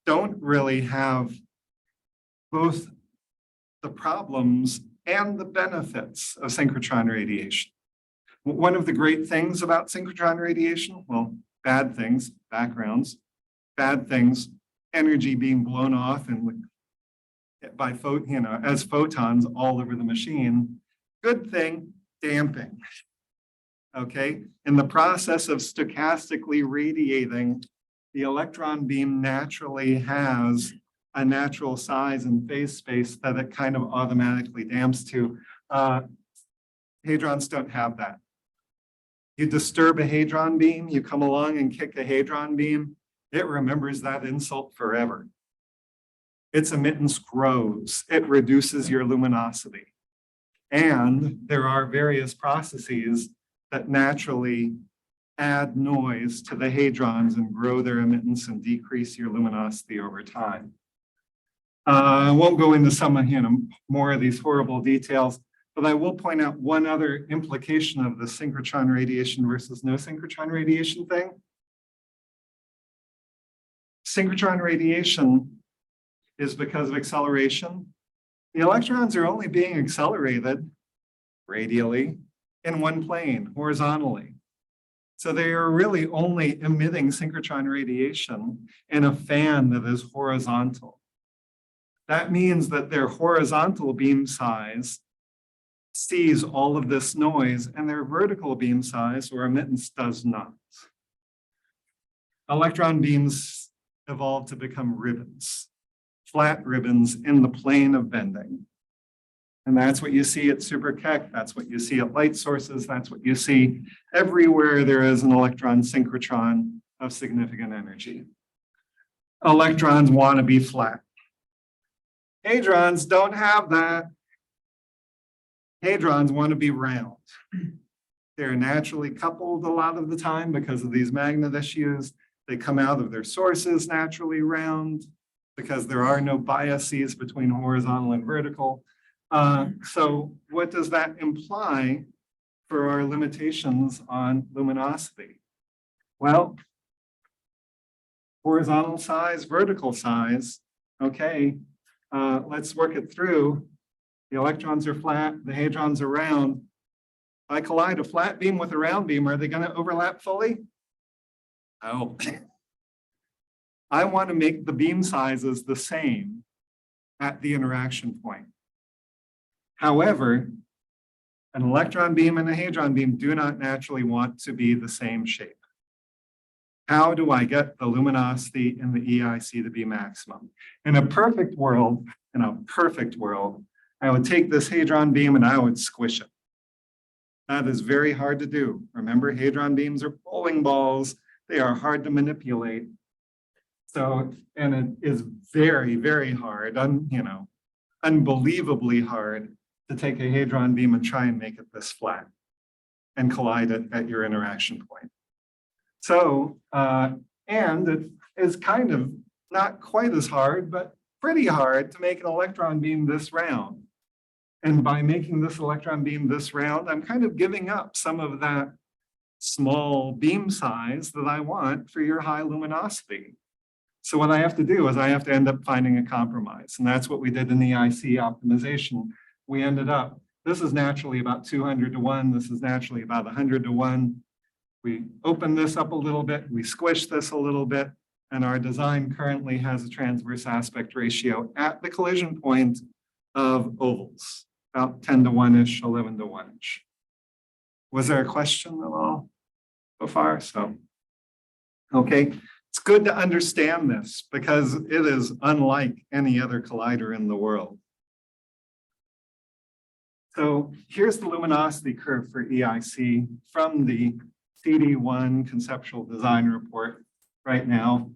don't really have both the problems and the benefits of synchrotron radiation. One of the great things about synchrotron radiation, well, bad things, backgrounds, bad things, energy being blown off and by as photons all over the machine. Good thing, damping. Okay, in the process of stochastically radiating, the electron beam naturally has a natural size and phase space that it kind of automatically damps to. Hadrons don't have that. You disturb a hadron beam, you come along and kick a hadron beam, it remembers that insult forever. Its emittance grows, it reduces your luminosity. And there are various processes that naturally add noise to the hadrons and grow their emittance and decrease your luminosity over time. I won't go into some more of these horrible details, but I will point out one other implication of the synchrotron radiation versus no synchrotron radiation thing. Synchrotron radiation is because of acceleration. The electrons are only being accelerated radially in one plane, horizontally. So they are really only emitting synchrotron radiation in a fan that is horizontal. That means that their horizontal beam size sees all of this noise and their vertical beam size or emittance does not. Electron beams evolved to become ribbons, flat ribbons in the plane of bending. And that's what you see at Super CTEQ, that's what you see at light sources, that's what you see everywhere there is an electron synchrotron of significant energy. Electrons want to be flat. Hadrons don't have that. Hadrons want to be round. They're naturally coupled a lot of the time because of these magnet issues. They come out of their sources naturally round because there are no biases between horizontal and vertical. So what does that imply for our limitations on luminosity? Well, horizontal size, vertical size, okay, let's work it through. The electrons are flat, the hadrons are round. If I collide a flat beam with a round beam, are they going to overlap fully? Oh. I want to make the beam sizes the same at the interaction point. However, an electron beam and a hadron beam do not naturally want to be the same shape. How do I get the luminosity in the EIC to be maximum? In a perfect world, I would take this hadron beam and I would squish it. That is very hard to do. Remember, hadron beams are bowling balls. They are hard to manipulate. So, and it is very, very hard, unbelievably hard to take a hadron beam and try and make it this flat and collide it at your interaction point. So, and it is kind of not quite as hard, but pretty hard to make an electron beam this round. And by making this electron beam this round, I'm kind of giving up some of that small beam size that I want for your high luminosity. So what I have to do is I have to end up finding a compromise. And that's what we did in the IC optimization. We ended up, this is naturally about 200 to 1. This is naturally about 100 to 1. We open this up a little bit. We squish this a little bit. And our design currently has a transverse aspect ratio at the collision point of ovals, about 10 to 1-ish, 11 to 1-ish. Was there a question at all so far? So, okay. It's good to understand this because it is unlike any other collider in the world. So here's the luminosity curve for EIC from the CD1 conceptual design report right now.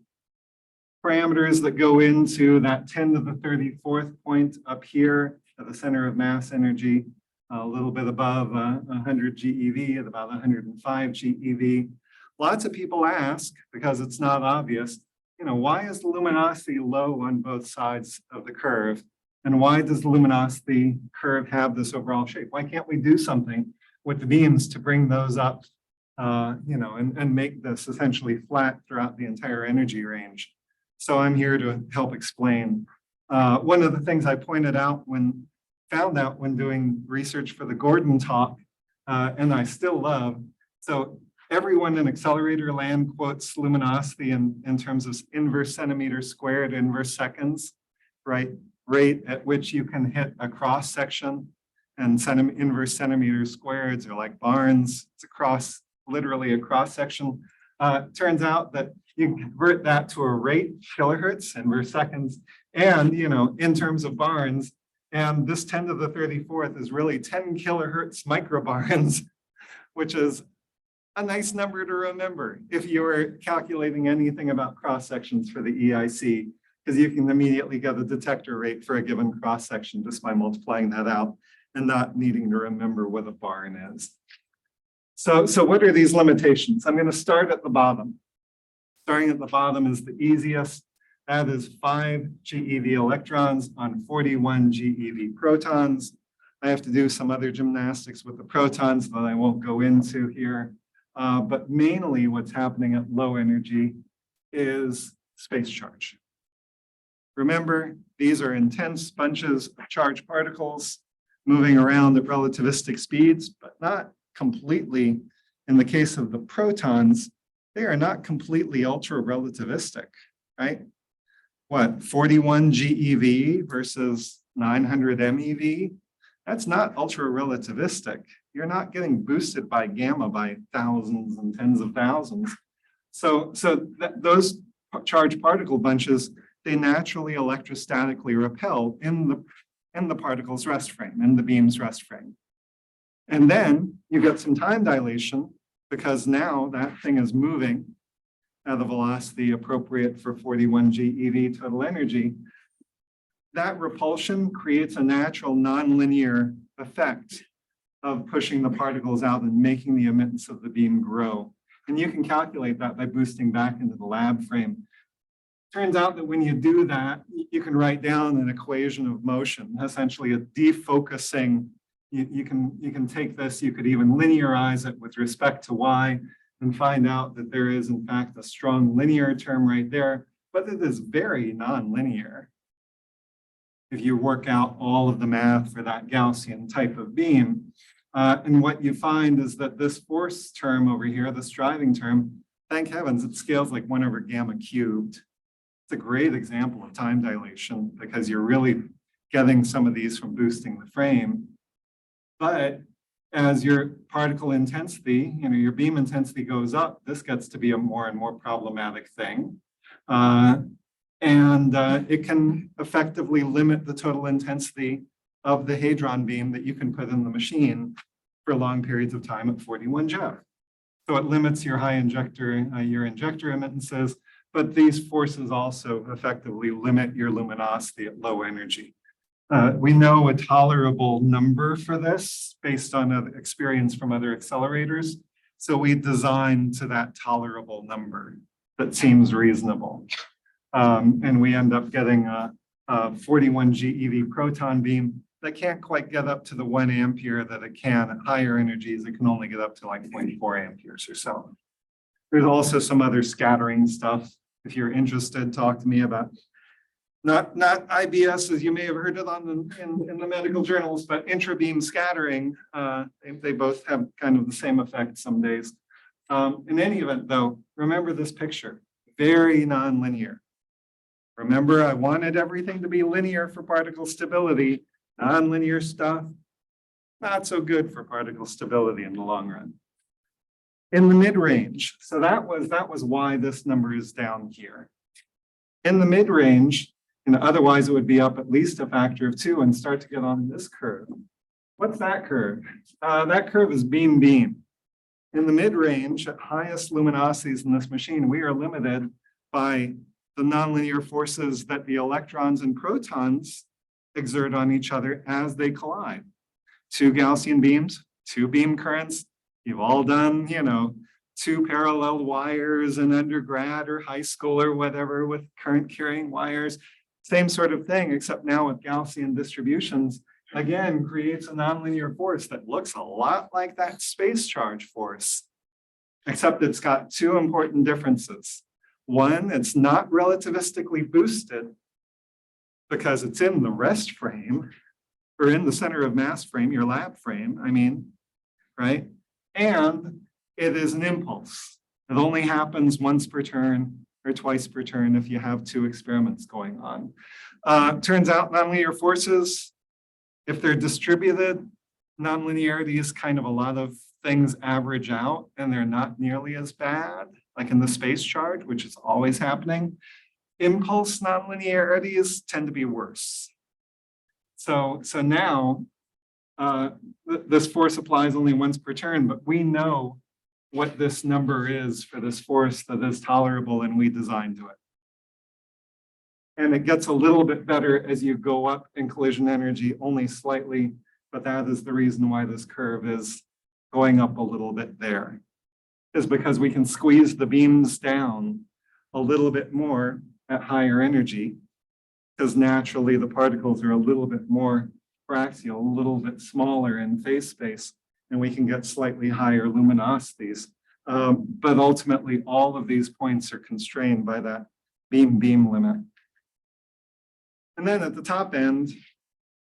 Parameters that go into that 10 to the 34th point up here at the center of mass energy, a little bit above 100 GeV at about 105 GeV. Lots of people ask, because it's not obvious, why is the luminosity low on both sides of the curve? And why does the luminosity curve have this overall shape? Why can't we do something with the beams to bring those up, and make this essentially flat throughout the entire energy range? So I'm here to help explain. One of the things I found out when doing research for the Gordon talk, and I still love, so everyone in accelerator land quotes luminosity in terms of inverse centimeters squared, inverse seconds, right? Rate at which you can hit a cross section, and inverse centimeters squared are like barns. It's literally a cross section. Turns out that you can convert that to a rate, kilohertz, inverse seconds, and in terms of barns. And this 10 to the 34th is really 10 kilohertz microbarns, which is a nice number to remember if you were calculating anything about cross sections for the EIC, because you can immediately get a detector rate for a given cross section just by multiplying that out and not needing to remember what a barn is. So what are these limitations? I'm going to start at the bottom. Starting at the bottom is the easiest. That is 5 GeV electrons on 41 GeV protons. I have to do some other gymnastics with the protons that I won't go into here. But mainly what's happening at low energy is space charge. Remember, these are intense bunches of charged particles moving around at relativistic speeds, but not completely In the case of the protons, they are not completely ultra relativistic, right? What, 41 GeV versus 900 MeV? That's not ultra relativistic. You're not getting boosted by gamma by thousands and tens of thousands. So those charged particle bunches, they naturally electrostatically repel in the particle's rest frame, in the beam's rest frame. And then you get some time dilation because now that thing is moving at the velocity appropriate for 41 GeV total energy. That repulsion creates a natural nonlinear effect of pushing the particles out and making the emittance of the beam grow. And you can calculate that by boosting back into the lab frame. Turns out that when you do that, you can write down an equation of motion, essentially a defocusing. You can take this, you could even linearize it with respect to y and find out that there is in fact a strong linear term right there, but it is very nonlinear. If you work out all of the math for that Gaussian type of beam. And what you find is that this force term over here, this driving term, thank heavens, it scales like 1 over gamma cubed. It's a great example of time dilation because you're really getting some of these from boosting the frame. But as your particle intensity, your beam intensity goes up, this gets to be a more and more problematic thing. It can effectively limit the total intensity of the hadron beam that you can put in the machine for long periods of time at 41 JeV. So it limits your high injector, your injector emittances, but these forces also effectively limit your luminosity at low energy. We know a tolerable number for this based on experience from other accelerators. So we designed to that tolerable number that seems reasonable. And we end up getting a 41 GeV proton beam that can't quite get up to the 1 ampere that it can at higher energies. It can only get up to like 0.4 amperes or so. There's also some other scattering stuff. If you're interested, talk to me about not IBS, as you may have heard it on in the medical journals, but intrabeam scattering. They both have kind of the same effect some days. In any event, though, remember this picture, very nonlinear. Remember, I wanted everything to be linear for particle stability. Nonlinear stuff, not so good for particle stability in the long run. In the mid-range, so that was why this number is down here. In the mid-range, otherwise it would be up at least a factor of 2 and start to get on this curve. What's that curve? That curve is beam-beam. In the mid-range, at highest luminosities in this machine, we are limited by the nonlinear forces that the electrons and protons exert on each other as they collide. 2 Gaussian beams, 2 beam currents. You've all done, 2 parallel wires in undergrad or high school or whatever with current carrying wires. Same sort of thing, except now with Gaussian distributions, again, creates a nonlinear force that looks a lot like that space charge force, except it's got 2 important differences. One, it's not relativistically boosted because it's in the rest frame or in the center of mass frame, your lab frame, right? And it is an impulse. It only happens once per turn or twice per turn if you have 2 experiments going on. Turns out nonlinear forces, if they're distributed, nonlinearity is kind of a lot of things average out and they're not nearly as bad, like in the space charge, which is always happening. Impulse nonlinearities tend to be worse. So now this force applies only once per turn, but we know what this number is for this force that is tolerable and we designed to it. And it gets a little bit better as you go up in collision energy, only slightly, but that is the reason why this curve is going up a little bit there, is because we can squeeze the beams down a little bit more at higher energy, because naturally the particles are a little bit more fraxial, a little bit smaller in phase space, and we can get slightly higher luminosities. But ultimately, all of these points are constrained by that beam limit. And then at the top end,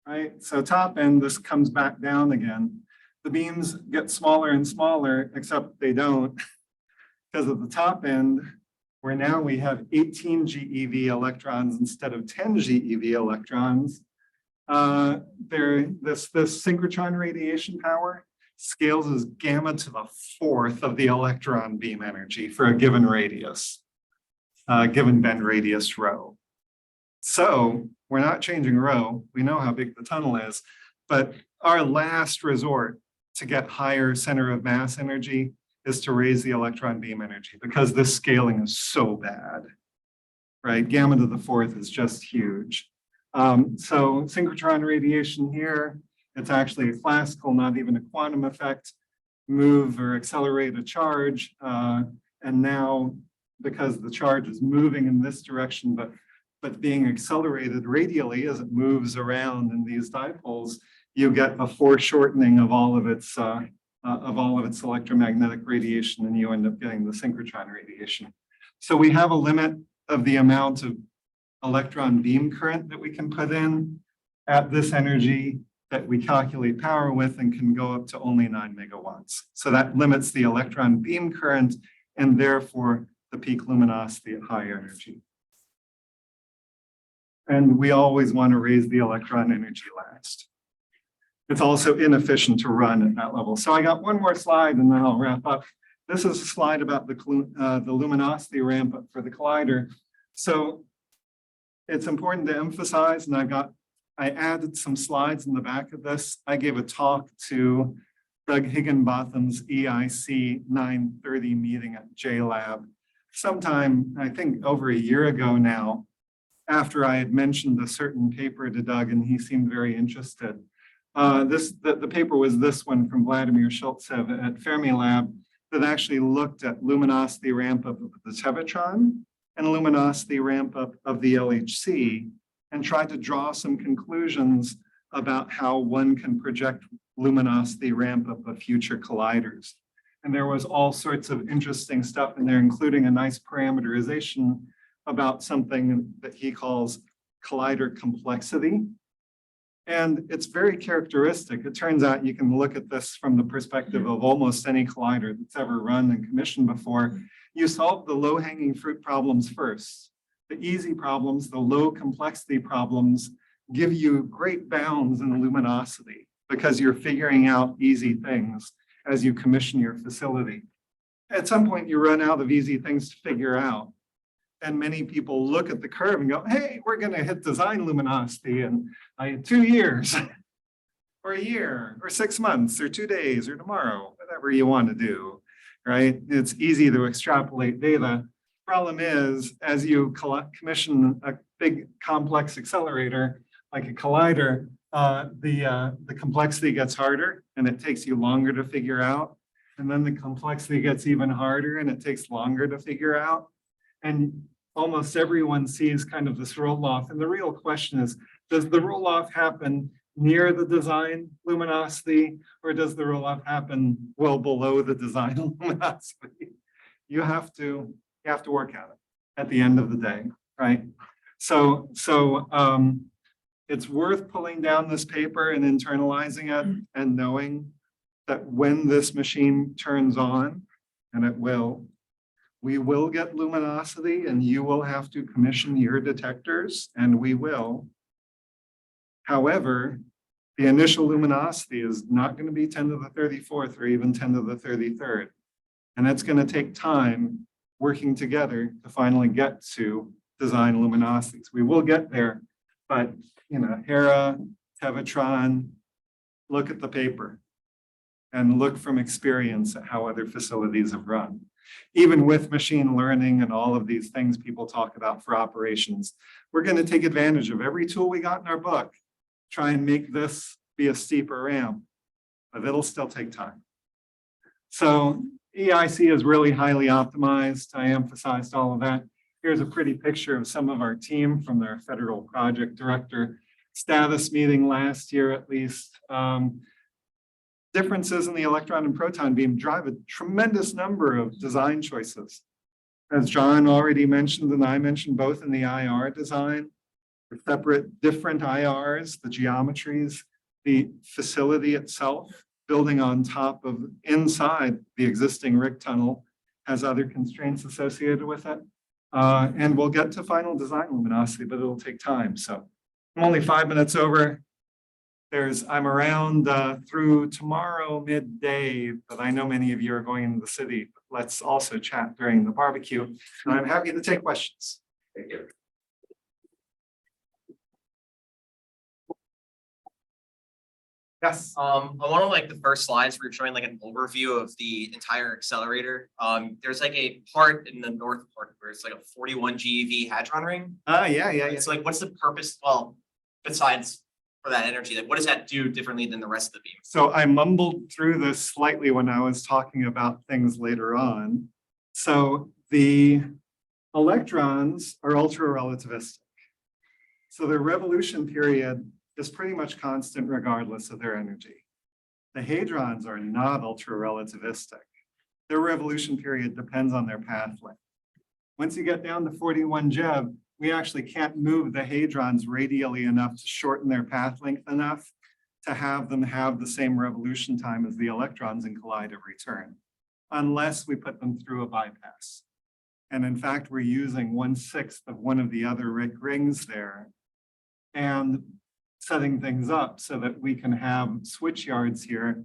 right? So top end, this comes back down again. the beams get smaller and smaller, except they don't, because at the top end, where now we have 18 GeV electrons instead of 10 GeV electrons, this synchrotron radiation power scales as gamma to the fourth of the electron beam energy for a given radius, given bend radius rho. So we're not changing rho. We know how big the tunnel is, but our last resort to get higher center of mass energy is to raise the electron beam energy, because this scaling is so bad, right? Gamma to the fourth is just huge. So synchrotron radiation here, it's actually a classical, not even a quantum effect, move or accelerate a charge. And now, because the charge is moving in this direction, but being accelerated radially as it moves around in these dipoles, you get a foreshortening of all of its electromagnetic radiation, and you end up getting the synchrotron radiation. So we have a limit of the amount of electron beam current that we can put in at this energy that we calculate power with, and can go up to only 9 megawatts. So that limits the electron beam current and therefore the peak luminosity at high energy. And we always want to raise the electron energy last. It's also inefficient to run at that level. So I got one more slide and then I'll wrap up. This is a slide about the luminosity ramp up for the collider. So it's important to emphasize, and I added some slides in the back of this. I gave a talk to Doug Higginbotham's EIC 930 meeting at JLab sometime, I think over a year ago now, after I had mentioned a certain paper to Doug, and he seemed very interested. The paper was this one from Vladimir Shultsev at Fermilab that actually looked at luminosity ramp up of the Tevatron and luminosity ramp up of the LHC, and tried to draw some conclusions about how one can project luminosity ramp up of future colliders. And there was all sorts of interesting stuff in there, including a nice parameterization about something that he calls collider complexity. And it's very characteristic. It turns out you can look at this from the perspective of almost any collider that's ever run and commissioned before. You solve the low-hanging fruit problems first. The easy problems, the low complexity problems, give you great bounds in luminosity because you're figuring out easy things as you commission your facility. At some point, you run out of easy things to figure out. And many people look at the curve and go, hey, we're going to hit design luminosity in 2 years, or a year, or 6 months, or 2 days, or tomorrow, whatever you want to do, right? It's easy to extrapolate data. Problem is, as you commission a big complex accelerator, like a collider, the complexity gets harder and it takes you longer to figure out. And then the complexity gets even harder and it takes longer to figure out. And almost everyone sees kind of this roll-off. And the real question is, does the roll-off happen near the design luminosity, or does the roll-off happen well below the design luminosity? You have to work at it at the end of the day, right? So it's worth pulling down this paper and internalizing it and knowing that when this machine turns on, and it will, we will get luminosity and you will have to commission your detectors, and we will. However, the initial luminosity is not going to be 10 to the 34th or even 10 to the 33rd. And it's going to take time working together to finally get to design luminosities. We will get there, but Hera, Tevatron, look at the paper and look from experience at how other facilities have run. Even with machine learning and all of these things people talk about for operations, we're going to take advantage of every tool we got in our book, try and make this be a steeper ramp, but it'll still take time. So EIC is really highly optimized. I emphasized all of that. Here's a pretty picture of some of our team from their federal project director status meeting last year, at least. Differences in the electron and proton beam drive a tremendous number of design choices. As John already mentioned, and I mentioned both in the IR design, the separate different IRs, the geometries, the facility itself, building on top of inside the existing RIC tunnel has other constraints associated with it. And we'll get to final design luminosity, but it'll take time. So I'm only 5 minutes over. I'm around through tomorrow midday, but I know many of you are going into the city. Let's also chat during the barbecue. And I'm happy to take questions. Thank you. Yes.
On one of like the first slides, we're showing like an overview of the entire accelerator. There's like a part in the north part where it's like a 41 GeV hadron ring.
Yeah.
It's like, what's the purpose? Well, besides for that energy, like what does that do differently than the rest of the beam?
So I mumbled through this slightly when I was talking about things later on. So the electrons are ultra relativistic. So their revolution period is pretty much constant regardless of their energy. The hadrons are not ultra relativistic. Their revolution period depends on their path length. Once you get down to 41 GeV, we actually can't move the hadrons radially enough to shorten their path length enough to have them have the same revolution time as the electrons in collider return, unless we put them through a bypass. And in fact, we're using 1/6 of one of the other RIC rings there and setting things up so that we can have switch yards here.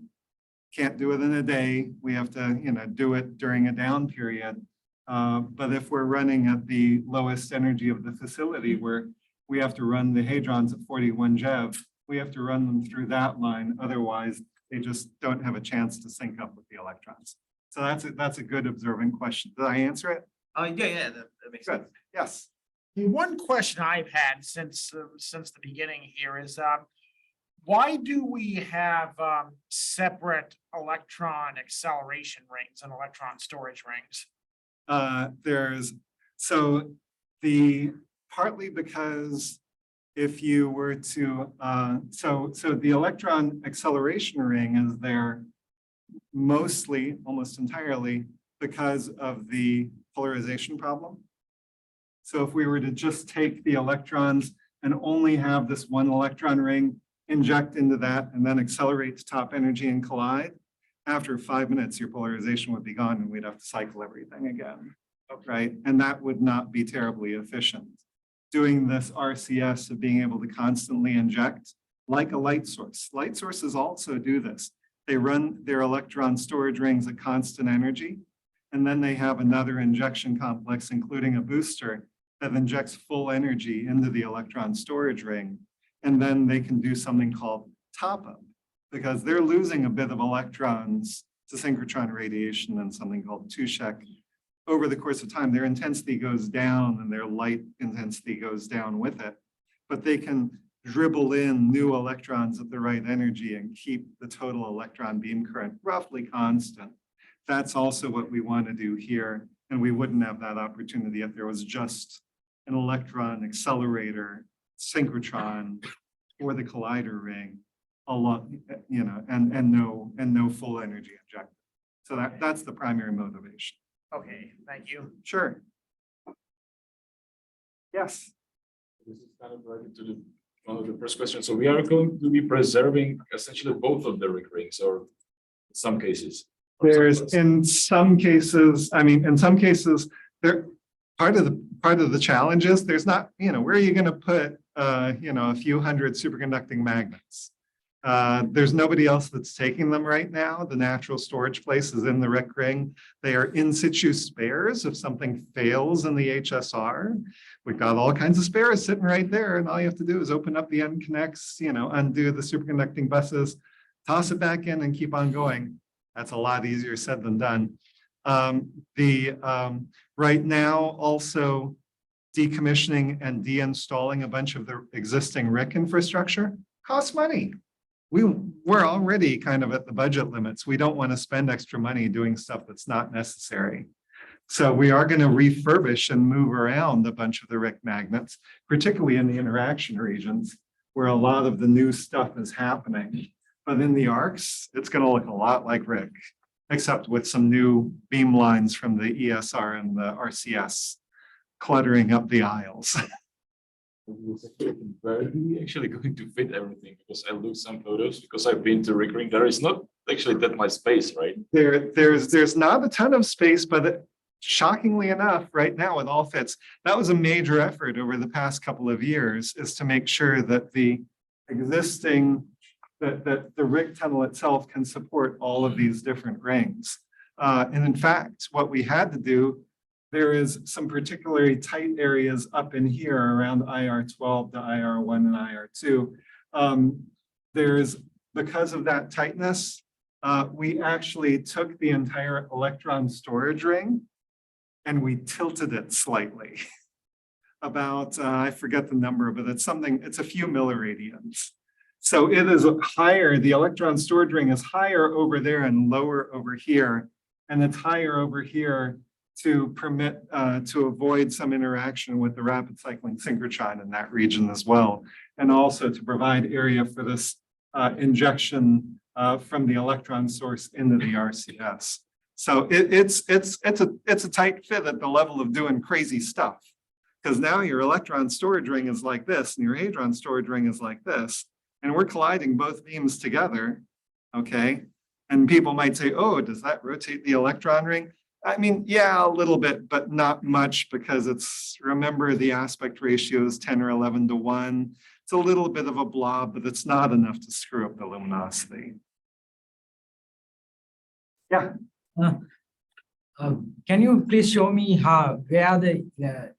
Can't do it in a day. We have to, do it during a down period. But if we're running at the lowest energy of the facility where we have to run the hadrons at 41 GeV, we have to run them through that line. Otherwise, they just don't have a chance to sync up with the electrons. So that's a good observing question. Did I answer it?
Yeah, that makes
Good.
sense.
Yes.
One question I've had since the beginning here is why do we have separate electron acceleration rings and electron storage rings?
Partly because if you were to so the electron acceleration ring is there mostly, almost entirely, because of the polarization problem. So if we were to just take the electrons and only have this one electron ring, inject into that, and then accelerate to top energy and collide, after 5 minutes, your polarization would be gone and we'd have to cycle everything again, right? And that would not be terribly efficient. Doing this RCS of being able to constantly inject, like a light source. Light sources also do this. They run their electron storage rings at constant energy, and then they have another injection complex, including a booster, that injects full energy into the electron storage ring. And then they can do something called top up, because they're losing a bit of electrons to synchrotron radiation and something called 2-Shek. Over the course of time, their intensity goes down and their light intensity goes down with it. But they can dribble in new electrons at the right energy and keep the total electron beam current roughly constant. That's also what we want to do here. And we wouldn't have that opportunity if there was just an electron accelerator synchrotron or the collider ring along, and no full energy injected. So that's the primary motivation.
Okay, thank you.
Sure. Yes.
This is kind of related to one of the first questions. So we are going to be preserving essentially both of the RIC rings, or in some cases.
In some cases, there part of the challenge is there's not, where are you going to put a few hundred superconducting magnets? There's nobody else that's taking them right now. The natural storage place is in the RIC ring. They are in situ spares if something fails in the HSR. We've got all kinds of spares sitting right there, and all you have to do is open up the end connects, undo the superconducting buses, toss it back in, and keep on going. That's a lot easier said than done. Right now, also decommissioning and deinstalling a bunch of the existing RIC infrastructure costs money. We're already kind of at the budget limits. We don't want to spend extra money doing stuff that's not necessary. So we are going to refurbish and move around a bunch of the RIC magnets, particularly in the interaction regions where a lot of the new stuff is happening. But in the arcs, it's going to look a lot like RIC, except with some new beam lines from the ESR and the RCS cluttering up the aisles.
barely actually going to fit everything because I looked some photos because I've been to recurring. There is not actually that much space, right?
There's not a ton of space, but shockingly enough, right now it all fits. That was a major effort over the past couple of years, is to make sure that the existing, that the rig tunnel itself can support all of these different rings. And in fact, what we had to do, there is some particularly tight areas up in here around IR12 to IR1 and IR2. There's, because of that tightness, we actually took the entire electron storage ring and we tilted it slightly. About, I forget the number, but it's something, it's a few milliradians. So it is higher, the electron storage ring is higher over there and lower over here. And it's higher over here to permit, to avoid some interaction with the rapid cycling synchrotron in that region as well. And also to provide area for this injection from the electron source into the RCS. So it's a tight fit at the level of doing crazy stuff. Because now your electron storage ring is like this and your hadron storage ring is like this. And we're colliding both beams together, okay? And people might say, oh, does that rotate the electron ring? I mean, yeah, a little bit, but not much because it's, remember the aspect ratio is 10 or 11 to 1. It's a little bit of a blob, but it's not enough to screw up the luminosity. Yeah.
Can you please show me where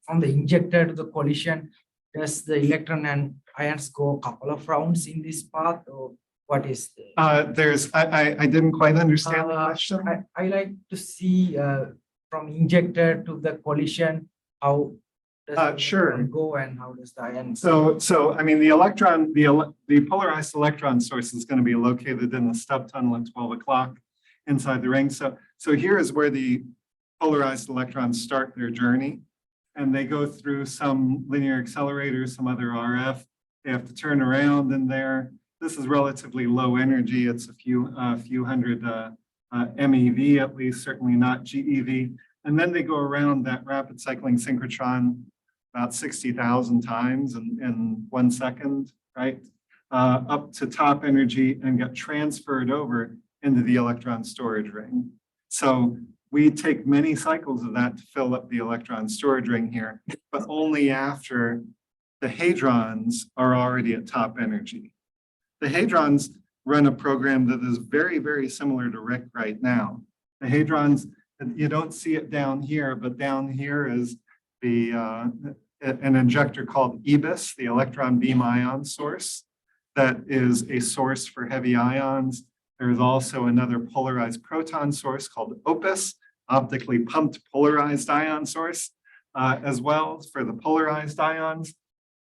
from the injector to the collision, does the electron and ions go a couple of rounds in this path, or what is the?
I didn't quite understand the question.
I like to see from injector to the collision, how does the
Sure.
electron go and how does the ion?
So I mean, the electron, the polarized electron source is going to be located in the stub tunnel at 12 o'clock inside the ring. So here is where the polarized electrons start their journey, and they go through some linear accelerator, some other RF. They have to turn around in there. This is relatively low energy. It's a few hundred MeV at least, certainly not GeV. And then they go around that rapid cycling synchrotron about 60,000 times in 1 second, right? Up to top energy and get transferred over into the electron storage ring. So we take many cycles of that to fill up the electron storage ring here, but only after the hadrons are already at top energy. The hadrons run a program that is very, very similar to RIC right now. The hadrons, you don't see it down here, but down here is an injector called EBIS, the electron beam ion source, that is a source for heavy ions. There is also another polarized proton source called OPUS, optically pumped polarized ion source, as well for the polarized ions.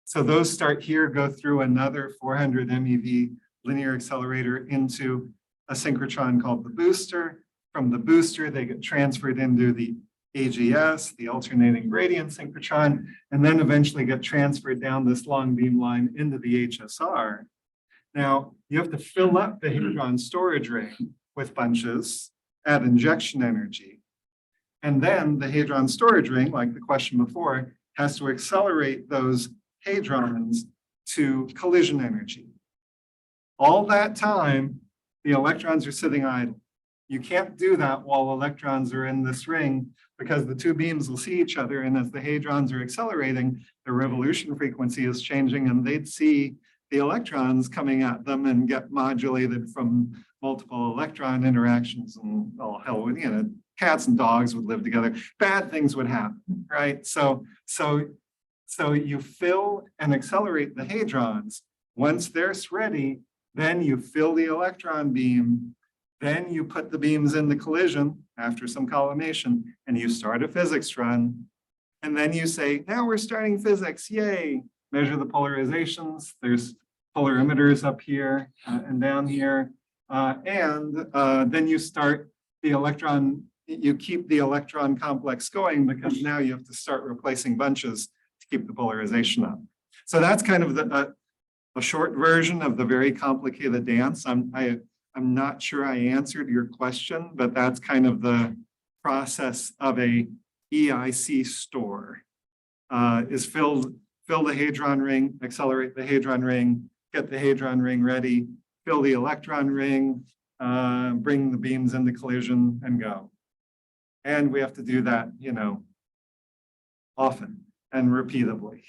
So those start here, go through another 400 MeV linear accelerator into a synchrotron called the booster. From the booster, they get transferred into the AGS, the alternating gradient synchrotron, and then eventually get transferred down this long beam line into the HSR. Now, you have to fill up the hadron storage ring with bunches at injection energy. And then the hadron storage ring, like the question before, has to accelerate those hadrons to collision energy. All that time, the electrons are sitting idle. You can't do that while electrons are in this ring because the two beams will see each other, and as the hadrons are accelerating, the revolution frequency is changing, and they'd see the electrons coming at them and get modulated from multiple electron interactions, and oh hell, you know, cats and dogs would live together. Bad things would happen, right? So you fill and accelerate the hadrons. Once they're ready, then you fill the electron beam. Then you put the beams in the collision after some collimation, and you start a physics run. And then you say, now we're starting physics, yay. Measure the polarizations. There's polarimeters up here and down here. Then you start the electron, you keep the electron complex going because now you have to start replacing bunches to keep the polarization up. So that's kind of a short version of the very complicated dance. I'm not sure I answered your question, but that's kind of the process of a EIC store. Is filled fill the hadron ring, accelerate the hadron ring, get the hadron ring ready, fill the electron ring, bring the beams into collision and go. And we have to do that, often and repeatably.